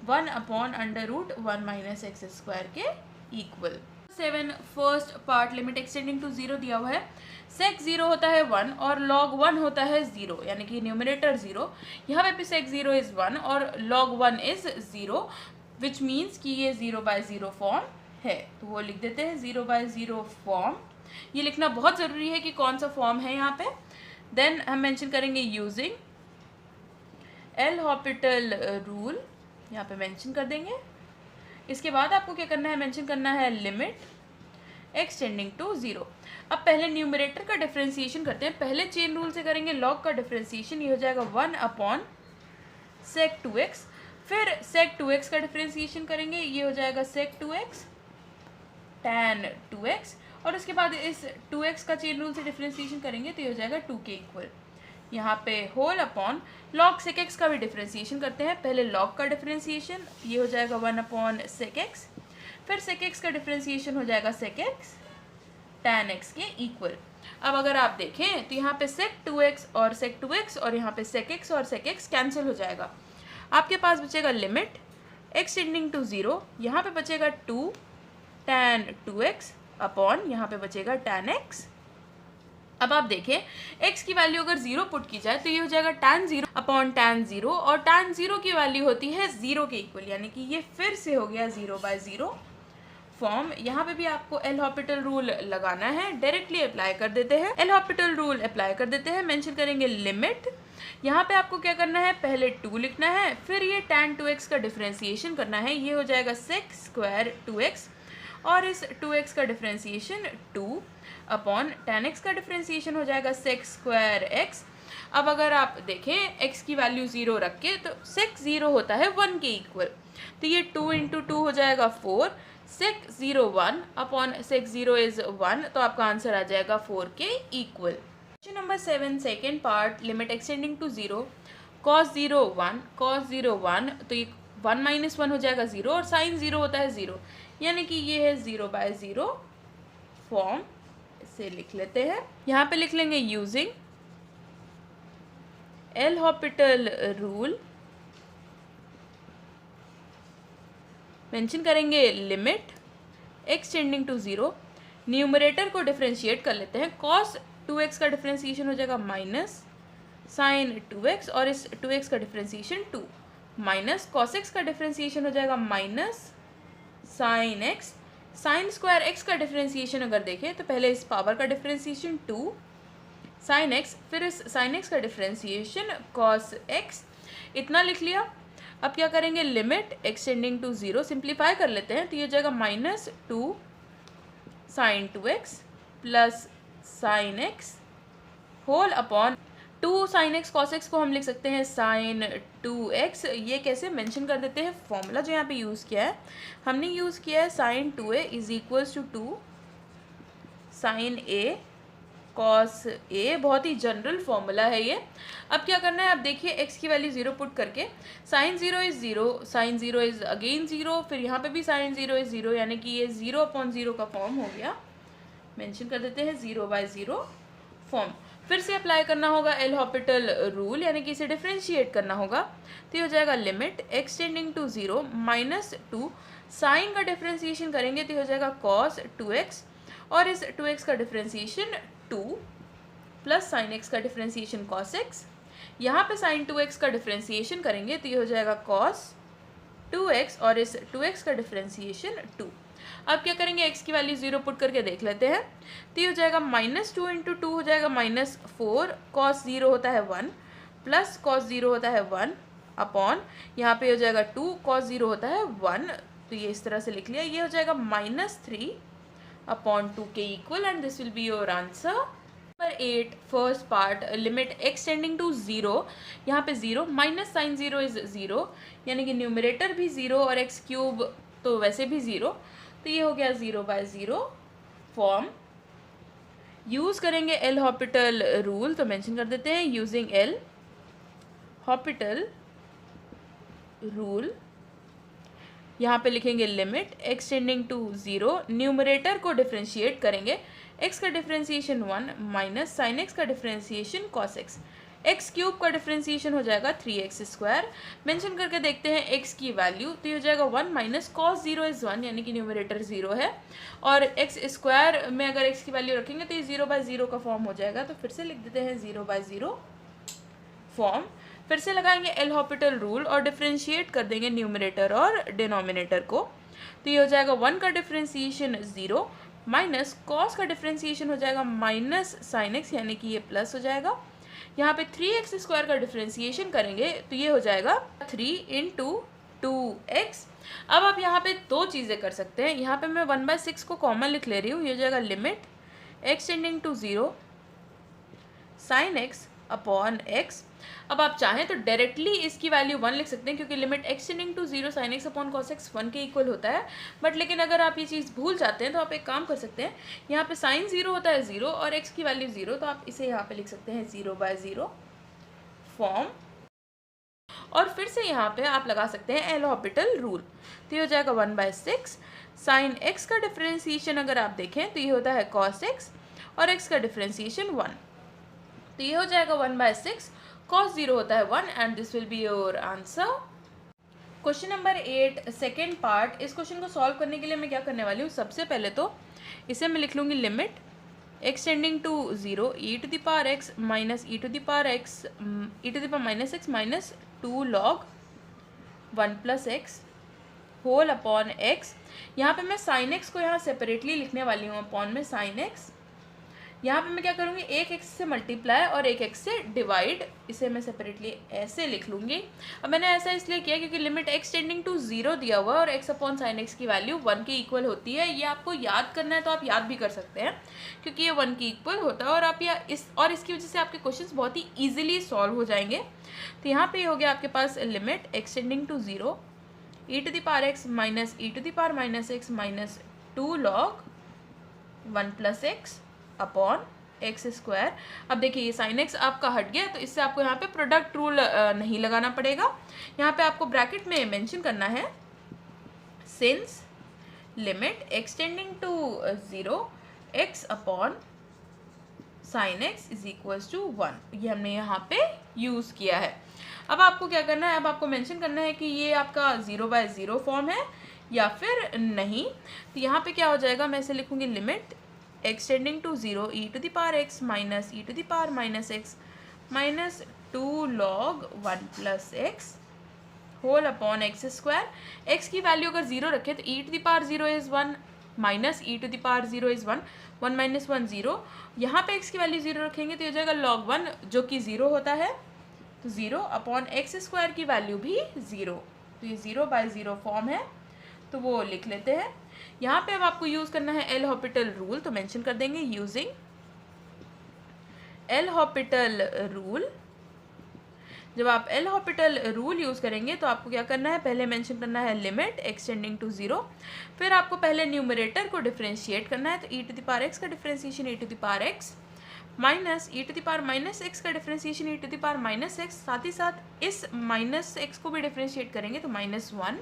1 अपॉन √1 माइनस एक्स स्क्वायर के equal. 7 first part limit extending to 0 दिया हुआ है। sec 0 होता है 1 और log 1 होता है 0, यानी कि न्यूमरेटर 0, यहाँ पे भी sec 0 इज 1 और log 1 इज 0, विच मीन्स कि ये 0/0 फॉर्म है, तो वो लिख देते हैं 0/0 फॉर्म। ये लिखना बहुत ज़रूरी है कि कौन सा फॉर्म है यहाँ पे। देन हम मेंशन करेंगे यूजिंग एल हॉपिटल रूल, यहाँ पे मेंशन कर देंगे। इसके बाद आपको क्या करना है, मेंशन करना है लिमिट एक्सटेंडिंग टू 0। अब पहले न्यूमरेटर का डिफ्रेंशिएशन करते हैं, पहले चेन रूल से करेंगे लॉग का डिफ्रेंशिएशन, ये हो जाएगा 1 अपॉन sec 2x, फिर sec 2x का डिफ्रेंसिएशन करेंगे, ये हो जाएगा sec 2x tan 2x, और उसके बाद इस 2x का चेन रूल से डिफ्रेंसिएशन करेंगे तो ये हो जाएगा 2 के इक्वल। यहाँ पे whole upon log sec x का भी डिफ्रेंसिएशन करते हैं। पहले log का डिफ्रेंसिएशन, ये हो जाएगा 1 अपॉन sec x, फिर sec x का डिफ्रेंसिएशन हो जाएगा sec x tan x के इक्वल। अब अगर आप देखें तो यहाँ पे sec 2x और sec 2x और यहाँ पे sec x और sec x कैंसिल हो जाएगा। आपके पास बचेगा लिमिट x टेंडिंग टू 0, यहाँ पे बचेगा 2 tan 2x अपॉन यहाँ पे बचेगा tan x। अब आप देखें x की वैल्यू अगर 0 पुट की जाए तो ये हो जाएगा tan 0 अपॉन tan 0, और tan 0 की वैल्यू होती है 0 के इक्वल, यानी कि ये फिर से हो गया 0/0 फॉर्म। यहाँ पे भी आपको एल हॉपिटल रूल लगाना है, डायरेक्टली अप्लाई कर देते हैं। एल हॉपिटल रूल अप्लाई कर देते हैं, मेंशन करेंगे लिमिट। यहाँ पे आपको क्या करना है, पहले 2 लिखना है, फिर ये tan 2x का डिफ्रेंसिएशन करना है, ये हो जाएगा sec स्क्वायर 2x, और इस 2x का डिफ्रेंसिएशन 2 अपॉन tan x का डिफ्रेंसिएशन हो जाएगा sec स्क्वायर x। अब अगर आप देखें x की वैल्यू 0 रख के तो sec 0 होता है 1 के इक्वल, तो ये 2 × 2 हो जाएगा 4, sec 0 1 अपॉन sec 0 इज 1, तो आपका आंसर आ जाएगा 4 के equal. Question number 7 second part, limit extending to 0 cos 0 1 cos 0 1, तो ये 1 - 1 हो जाएगा 0, और sin 0 होता है 0, यानी कि ये है 0/0 फॉर्म। इसे लिख लेते हैं, यहाँ पे लिख लेंगे using L'Hopital rule, mention करेंगे limit x tending to 0, numerator को डिफ्रेंशिएट कर लेते हैं। cos 2x का डिफ्रेंसिएशन हो जाएगा माइनस sin 2x, और इस 2x का डिफ्रेंसिएशन 2, माइनस cos x का डिफ्रेंसिएशन हो जाएगा minus sin x, sin square x का डिफ्रेंसिएशन अगर देखें तो पहले इस पावर का डिफ्रेंसिएशन 2 sin x, फिर इस sin x का डिफ्रेंसिएशन cos x, इतना लिख लिया। अब क्या करेंगे, लिमिट एक्सटेंडिंग टू 0, सिंप्लीफाई कर लेते हैं, तो ये हो जाएगा -2 sin 2x plus sin x whole upon 2 sin x cos x को हम लिख सकते हैं sin 2x। ये कैसे मेंशन कर देते हैं, फॉर्मूला जो यहाँ पे यूज़ किया है, हमने यूज़ किया है sin 2a is equals to 2 sin a cos a, बहुत ही जनरल फॉर्मूला है ये। अब क्या करना है, आप देखिए x की वैल्यू 0 पुट करके sin 0 is 0, sin 0 is again 0, फिर यहाँ पे भी sin 0 इज़ 0, यानी कि ये 0/0 का फॉर्म हो गया, मेंशन कर देते हैं 0/0 फॉर्म। फिर से अप्लाई करना होगा एल हॉपिटल रूल, यानी कि इसे डिफ्रेंशिएट करना होगा, तो ये हो जाएगा limit x tending to 0 -2, sine का डिफ्रेंशिएशन करेंगे तो ये हो जाएगा cos 2x, और इस 2x का डिफ्रेंशिएशन 2 प्लस sin x का डिफ्रेंशिएशन cos x, यहाँ पे sin 2x का डिफ्रेंशिएशन करेंगे तो ये हो जाएगा cos 2x, और इस 2x का डिफ्रेंशिएशन 2। अब क्या करेंगे, x की वैल्यू 0 पुट करके देख लेते हैं, तो ये हो जाएगा -2 × 2 हो जाएगा -4, cos 0 होता है 1 प्लस cos 0 होता है 1 अपॉन यहाँ पे हो जाएगा 2 cos 0 होता है 1, तो ये इस तरह से लिख लिया, ये हो जाएगा -3/2 के equal, and this will be your answer. Number 8 first part, limit x tending to 0, यहाँ पे 0 माइनस sin 0 इज 0, यानी कि न्यूमरेटर भी 0 और x क्यूब तो वैसे भी 0, तो ये हो गया 0/0 फॉर्म। यूज़ करेंगे एल हॉपिटल रूल, तो मेंशन कर देते हैं यूजिंग एल हॉपिटल रूल, यहाँ पे लिखेंगे limit x tending to 0, numerator को डिफ्रेंशिएट करेंगे, x का डिफ्रेंशिएशन 1 माइनस sin x का differentiation cos x, x cube का डिफ्रेंशिएशन हो जाएगा 3x स्क्वायर, मेंशन करके देखते हैं x की वैल्यू, तो ये हो जाएगा 1 माइनस cos 0 इज़ 1, यानी कि न्यूमरेटर 0 है, और x स्क्वायर में अगर x की वैल्यू रखेंगे तो ये 0/0 का फॉर्म हो जाएगा, तो फिर से लिख देते हैं 0/0 फॉर्म। फिर से लगाएंगे एल हॉपिटल रूल और डिफ्रेंशिएट कर देंगे न्यूमरेटर और डिनोमिनेटर को, तो ये हो जाएगा 1 का डिफ्रेंशिएशन 0 माइनस कॉस का डिफ्रेंशिएशन हो जाएगा माइनस साइन एक्स, यानी कि ये प्लस हो जाएगा। यहाँ पे 3x स्क्वायर का डिफ्रेंशिएशन करेंगे तो ये हो जाएगा 3 × 2x। अब आप यहाँ पे दो चीज़ें कर सकते हैं, यहाँ पे मैं 1/6 को कॉमन लिख ले रही हूँ, ये हो जाएगा limit x tending to 0 sine X upon X. अब आप चाहें तो डायरेक्टली इसकी वैल्यू 1 लिख सकते हैं, क्योंकि limit extending to 0 sin x upon cos x 1 के इक्वल होता है। बट लेकिन अगर आप ये चीज़ भूल जाते हैं तो आप एक काम कर सकते हैं, यहाँ पे साइन 0 होता है 0 और x की वैल्यू 0, तो आप इसे यहाँ पे लिख सकते हैं 0/0 फॉर्म। और फिर से यहाँ पे आप लगा सकते हैं एल हॉपिटल रूल, तो ये हो जाएगा 1/6 साइन x का डिफ्रेंसिएशन अगर आप देखें तो ये होता है cos x और x का डिफ्रेंसिएशन 1, तो ये हो जाएगा 1/6 cos 0 होता है 1 and this will be your answer. Question number 8 second part. इस क्वेश्चन को सॉल्व करने के लिए मैं क्या करने वाली हूँ, सबसे पहले तो इसे मैं लिख लूँगी limit extending to 0 e to the power x minus e to the power minus x minus 2 log 1 plus x whole upon x। यहाँ पे मैं साइन x को यहाँ सेपरेटली लिखने वाली हूँ, अपॉन में साइन x। यहाँ पे मैं क्या करूँगी, एक x से मल्टीप्लाई और एक x से डिवाइड, इसे मैं सेपरेटली ऐसे लिख लूँगी। अब मैंने ऐसा इसलिए किया क्योंकि लिमिट x टेंडिंग टू 0 दिया हुआ है और x अपॉन साइन x की वैल्यू 1 के इक्वल होती है। ये आपको याद करना है तो आप याद भी कर सकते हैं, क्योंकि ये 1 के इक्वल होता है और आप इसकी वजह से आपके क्वेश्चन बहुत ही ईजिली सॉल्व हो जाएंगे। तो यहाँ पे हो गया आपके पास limit x tending to 0 e to the power x minus e to the power minus x minus 2 log 1 plus X upon x square. अब देखिए ये साइन एक्स आपका हट गया, तो इससे आपको यहाँ पे प्रोडक्ट रूल नहीं लगाना पड़ेगा। यहाँ पे आपको ब्रैकेट में मेंशन करना है since limit extending to 0 x upon sine x is equals to 1, ये हमने यहाँ पे यूज़ किया है। अब आपको क्या करना है, अब आपको मेंशन करना है कि ये आपका 0/0 फॉर्म है या फिर नहीं। तो यहाँ पे क्या हो जाएगा, मैं इसे लिखूँगी limit extending to 0 e to the power x minus e to the power minus x minus 2 log 1 plus x whole upon x square. x की वैल्यू अगर 0 रखें तो e to the power 0 is 1 minus e to the power 0 is 1, 1 minus 1 0। यहाँ पे x की value 0 रखेंगे तो ये हो जाएगा log 1 जो कि 0 होता है, तो 0 अपॉन एक्स स्क्वायर की वैल्यू भी 0, तो ये 0/0 फॉर्म है, तो वो लिख लेते हैं। यहाँ पे अब आपको यूज़ करना है एल हॉपिटल रूल, तो मेंशन कर देंगे यूजिंग एल हॉपिटल रूल। जब आप एल हॉपिटल रूल यूज़ करेंगे तो आपको क्या करना है, पहले मेंशन करना है लिमिट एक्सटेंडिंग टू 0, फिर आपको पहले न्यूमरेटर को डिफ्रेंशिएट करना है, तो e to the power x का differentiation e to the power x minus e to the power minus x का differentiation e to the power minus x, साथ ही साथ इस माइनस x को भी डिफ्रेंशिएट करेंगे तो -1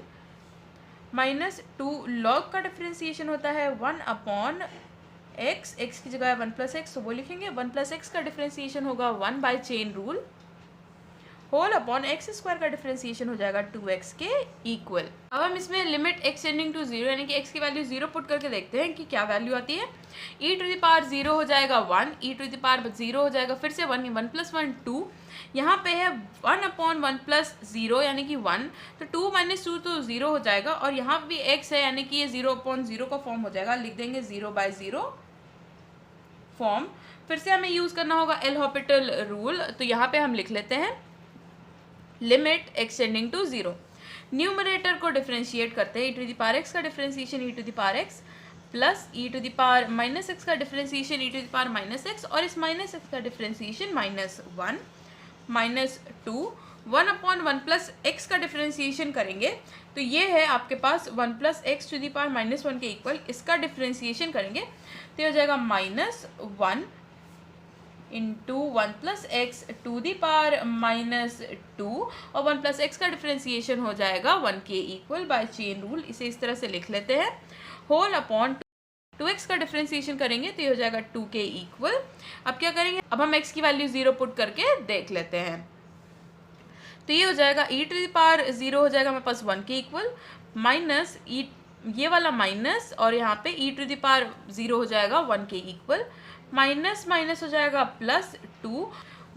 माइनस 2 log का डिफ्रेंसिएशन होता है 1 अपॉन x, x की जगह 1 प्लस एक्स, तो वो लिखेंगे 1 प्लस एक्स का डिफ्रेंसिएशन होगा 1 by chain rule whole upon x square का डिफ्रेंसिएशन हो जाएगा 2x के इक्वल। अब हम इसमें लिमिट एक्सटेंडिंग टू 0 यानी कि x की वैल्यू 0 पुट करके देखते हैं कि क्या वैल्यू आती है। e टू द पावर 0 हो जाएगा 1, e टू द पावर 0 हो जाएगा फिर से 1, 1 प्लस 1 2, यहाँ पे है 1 अपॉन 1 प्लस 0 यानी कि 1, तो 2 माइनस 2 तो 0 हो जाएगा और यहाँ भी x है यानी कि ये 0 अपॉन 0 का फॉर्म हो जाएगा, लिख देंगे 0/0 फॉर्म। फिर से हमें यूज़ करना होगा एल हॉपिटल रूल, तो यहाँ पे हम लिख लेते हैं लिमिट एक्सटेंडिंग टू 0, न्यूमरेटर को डिफ्रेंशिएट करते हैं, e to the power x का differentiation e to the power x plus e to the power minus x का differentiation e to the power minus x और इस माइनस x का differentiation -1 minus 2, 1 upon 1 plus x का differentiation करेंगे तो ये है आपके पास 1 plus x to the power -1 के इक्वल, इसका डिफ्रेंसिएशन करेंगे तो ये हो जाएगा -1 into 1 plus x to the power -2 और 1 प्लस एक्स का डिफ्रेंसिएशन हो जाएगा 1 के इक्वल बाय चेन रूल, इसे इस तरह से लिख लेते हैं होल अपॉन 2x का डिफ्रेंसिएशन करेंगे तो ये हो जाएगा 2 के इक्वल। अब क्या करेंगे, अब हम x की वैल्यू 0 पुट करके देख लेते हैं, तो ये हो जाएगा e टू द पावर 0 हो जाएगा हमारे पास 1 के इक्वल माइनस ये वाला माइनस और यहाँ पे e टू द पावर 0 हो जाएगा 1 के इक्वल, माइनस माइनस हो जाएगा +2,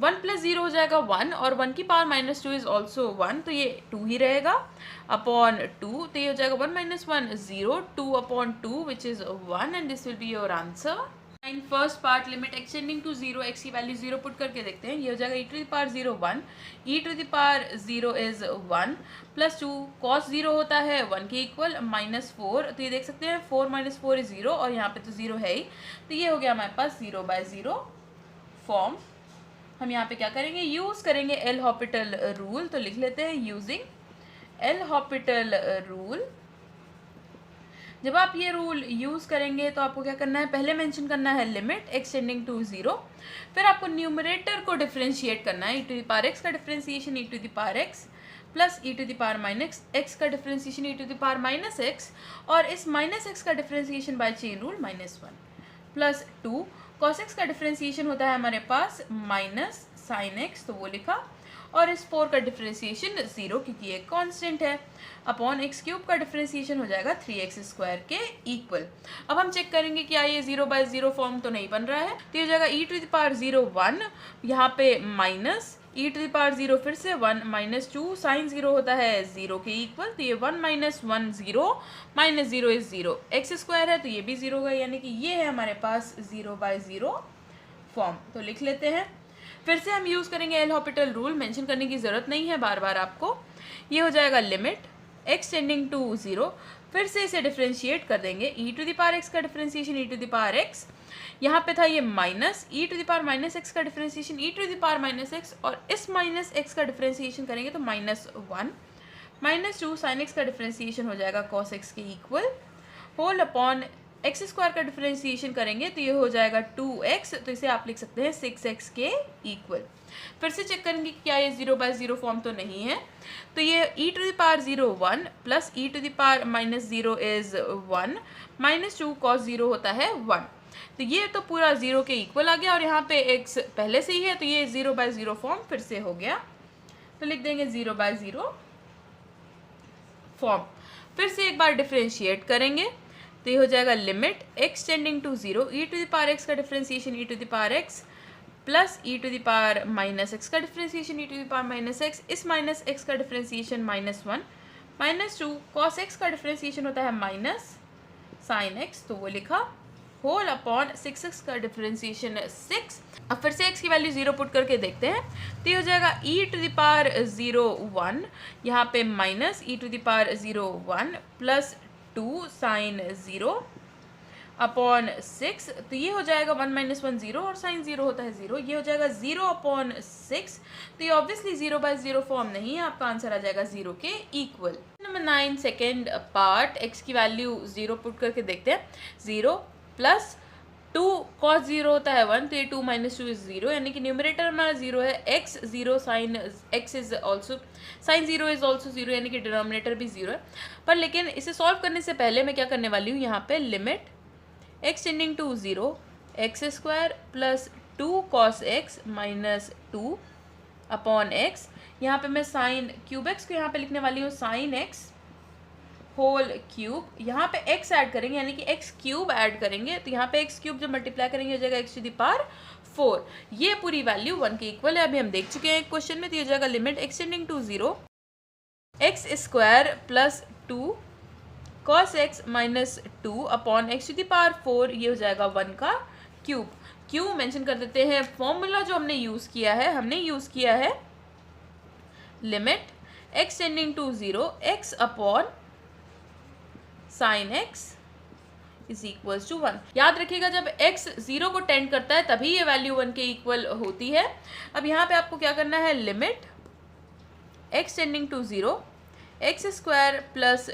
1 प्लस 0 हो जाएगा 1 और 1 की पावर -2 इज ऑल्सो 1, तो ये 2 ही रहेगा अपॉन 2, तो ये हो जाएगा 1 - 1 0, 2 upon 2 which is 1 and this will be your answer. In first part limit extending to 0 x की वैल्यू 0 पुट करके देखते हैं, ये हो जाएगा e to the power 0 1, e to the power 0 is 1 plus 2 cos 0 होता है 1 के इक्वल -4, तो ये देख सकते हैं 4 - 4 इज 0 और यहाँ पे तो 0 है ही, तो ये हो गया हमारे पास 0/0 फॉर्म। हम यहाँ पे क्या करेंगे, यूज़ करेंगे एल हॉपिटल रूल। तो लिख लेते हैं यूजिंग एल हॉपिटल रूल। जब आप ये रूल यूज़ करेंगे तो आपको क्या करना है, पहले मेंशन करना है लिमिट x टेंडिंग टू 0, फिर आपको न्यूमरेटर को डिफरेंशिएट करना है, e to the power x का differentiation e to the power x plus e to the power minus x का differentiation e to the power minus x, और इस minus x का differentiation by chain rule -1 plus 2 cos x का differentiation होता है हमारे पास माइनस साइन x, तो वो लिखा, और इस 4 का डिफरेंशिएशन 0 क्योंकि ये कांस्टेंट है, अपॉन एक्स क्यूब का डिफरेंशिएशन हो जाएगा 3x स्क्वायर के इक्वल। अब हम चेक करेंगे क्या ये 0/0 फॉर्म तो नहीं बन रहा है, तो ये हो जाएगा e टू द पावर 0 1, यहाँ पे minus e to the power 0 फिर से 1 माइनस 2 साइन 0 होता है 0 के इक्वल, तो ये 1 minus 1 0 minus 0 is 0, x square है तो ये भी 0 होगा, यानी कि ये है हमारे पास 0/0 फॉर्म। तो लिख लेते हैं, फिर से हम यूज़ करेंगे एल हॉपिटल रूल, मेंशन करने की ज़रूरत नहीं है बार बार आपको। ये हो जाएगा लिमिट x टेंडिंग टू 0, फिर से इसे डिफरेंशिएट कर देंगे, e to the power x का differentiation e to the power x, यहाँ पे था ये minus e to the power minus x का differentiation e to the power minus x, और इस माइनस x का डिफरेंशिएशन करेंगे तो -1 माइनस 2 साइन x का डिफरेंशिएशन हो जाएगा cos x के equal, whole upon x square का डिफरेंशिएशन करेंगे तो ये हो जाएगा 2x, तो इसे आप लिख सकते हैं 6x के इक्वल। फिर से चेक करेंगे कि क्या ये 0/0 फॉर्म तो नहीं है, तो ये e to the power 0 1 plus e to the power -0 is 1 minus 2 cos 0 होता है 1, तो ये तो पूरा 0 के इक्वल आ गया, और यहाँ पे x पहले से ही है तो ये 0/0 फॉर्म फिर से हो गया, तो लिख देंगे 0/0 फॉर्म। फिर से एक बार डिफरेंशिएट करेंगे तो ये हो जाएगा limit x tending to 0, e to the power x का differentiation e to the power x plus e to the power minus x का differentiation e to the power minus x, इस माइनस x का differentiation -1 minus 2 cos x का differentiation होता है minus sine x, तो वो लिखा, होल अपॉन 6x का डिफरेंशिएशन 6। अब फिर से x की वैल्यू 0 पुट करके देखते हैं, तो ये हो जाएगा e टू द पावर 0 1, यहाँ पे minus e to the power 0 1 plus 2 sine 0 upon 6, तो ये हो जाएगा 1 माइनस 1 0, और साइन 0 होता है 0, ये हो जाएगा 0 अपॉन 6, तो ये ऑब्वियसली 0/0 फॉर्म नहीं है, आपका आंसर आ जाएगा 0 के equal. Number 9 second part, x की वैल्यू 0 पुट करके देखते हैं, 0 प्लस 2 cos 0 होता है 1, तो ये 2 माइनस 2 इज 0, यानी कि न्यूमरेटर हमारा 0 है, x 0 sine x is also sine 0 is also 0, यानी कि डिनोमिनेटर भी 0 है। पर लेकिन इसे सॉल्व करने से पहले मैं क्या करने वाली हूँ, यहाँ पे limit x tending to 0 x square plus 2 cos x minus 2 upon x, यहाँ पे मैं साइन क्यूब x को यहाँ पे लिखने वाली हूँ साइन x होल क्यूब, यहाँ पे x ऐड करेंगे यानी कि x क्यूब ऐड करेंगे, तो यहाँ पे x क्यूब जब मल्टीप्लाई करेंगे हो जाएगा x टू द पावर 4, ये पूरी वैल्यू 1 के इक्वल है। अभी हम देख चुके हैं क्वेश्चन में, तो ये हो जाएगा limit x tending to 0 x square plus 2 cos x minus 2 upon x to the power 4, ये हो जाएगा 1 का क्यूब। क्यों मेंशन कर देते हैं, फॉर्मूला जो हमने यूज़ किया है, हमने यूज़ किया है limit x tending to 0 x upon sine x is equals to 1। याद रखिएगा जब x 0 को टेंड करता है तभी ये वैल्यू 1 के इक्वल होती है। अब यहाँ पे आपको क्या करना है, limit x tending to 0 x square plus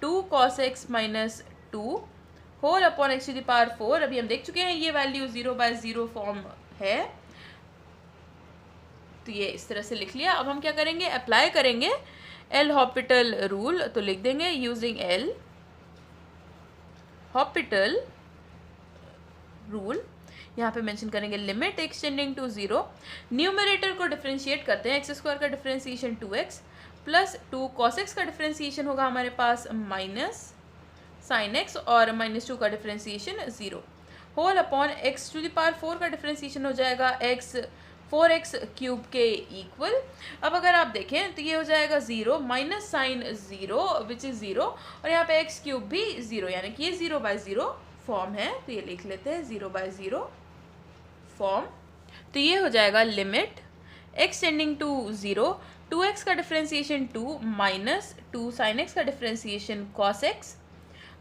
2 cos x minus 2 whole upon x to the power 4। अभी हम देख चुके हैं ये वैल्यू 0/0 फॉर्म है, तो ये इस तरह से लिख लिया। अब हम क्या करेंगे, अप्लाई करेंगे एल हॉपिटल रूल, तो लिख देंगे यूजिंग एल हॉपिटल रूल, यहाँ पे मेंशन करेंगे limit x tending to 0, numerator को डिफरेंशिएट करते हैं, एक्स स्क्वायर का differentiation 2x plus 2 cos x का डिफरेंशिएशन होगा हमारे पास माइनस साइन x, और माइनस 2 का differentiation 0 whole upon x to the power 4 का डिफरेंशिएशन हो जाएगा x 4x क्यूब के इक्वल। अब अगर आप देखें तो ये हो जाएगा 0 माइनस साइन 0 विच इज़ 0, और यहाँ पे x क्यूब भी 0, यानी कि ये 0/0 फॉर्म है, तो ये लिख लेते हैं 0/0 फॉर्म। तो ये हो जाएगा limit x tending to 0 2x का डिफरेंशिएशन 2 माइनस 2 साइन x का डिफरेंशिएशन cos x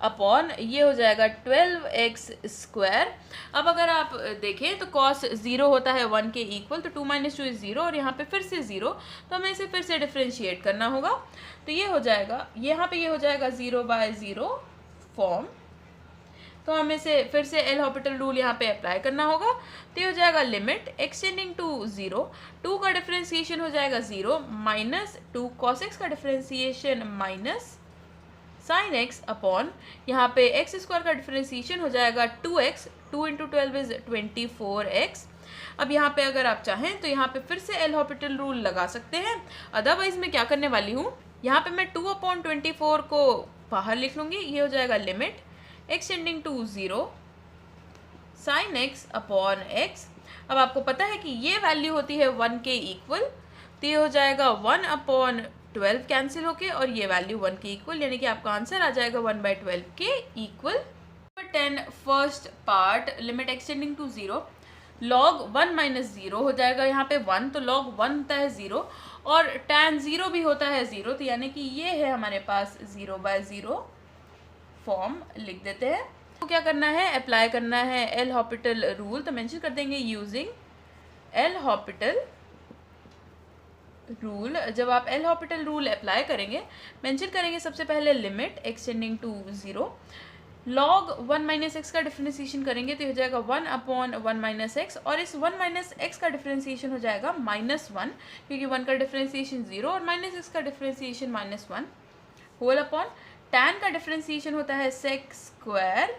अपॉन ये हो जाएगा 12x²। अब अगर आप देखें तो कॉस 0 होता है 1 के इक्वल, तो 2 - 2 इज 0 और यहाँ पे फिर से 0, तो हमें इसे फिर से डिफ्रेंशिएट करना होगा। तो ये हो जाएगा, यहाँ पे ये हो जाएगा 0/0 फॉर्म। तो हमें इसे फिर से एल हॉपिटल रूल यहाँ पे अप्लाई करना होगा। तो ये हो जाएगा लिमिट एक्सटेंडिंग टू 0, 2 का डिफ्रेंसिएशन हो जाएगा 0 -2 cos x का differentiation minus sine x upon यहाँ पे x² का डिफ्रेंसिएशन हो जाएगा 2x, 2 × 12 इज 24x। अब यहाँ पे अगर आप चाहें तो यहाँ पे फिर से एल हॉपिटल रूल लगा सकते हैं। अदरवाइज मैं क्या करने वाली हूँ, यहाँ पे मैं 2/24 को बाहर लिख लूँगी। ये हो जाएगा limit extending to 0 sine x upon x। अब आपको पता है कि ये वैल्यू होती है 1 के इक्वल, तो ये हो जाएगा 1/12 कैंसिल होके और ये वैल्यू 1 के इक्वल, यानी कि आपका आंसर आ जाएगा 1/12 के equal. Number 10 first part, limit extending to 0, log 1 - 0 हो जाएगा यहाँ पे 1, तो log 1 होता है 0 और tan 0 भी होता है 0, तो यानी कि ये है हमारे पास 0/0 फॉर्म लिख देते हैं। तो क्या करना है, अप्लाई करना है एल हॉपिटल रूल। तो मेंशन कर देंगे यूजिंग एल हॉपिटल रूल। जब आप एल हॉपिटल रूल अप्लाई करेंगे, मेंशन करेंगे सबसे पहले limit extending to 0, log 1 - x का डिफ्रेंसिएशन करेंगे तो हो जाएगा 1/1 - x, और इस 1 - x का डिफ्रेंसिएशन हो जाएगा -1, क्योंकि 1 का डिफ्रेंसिएशन 0 और -x का डिफ्रेंसिएशन -1, होल अपॉन tan का डिफ्रेंसिएशन होता है sec²,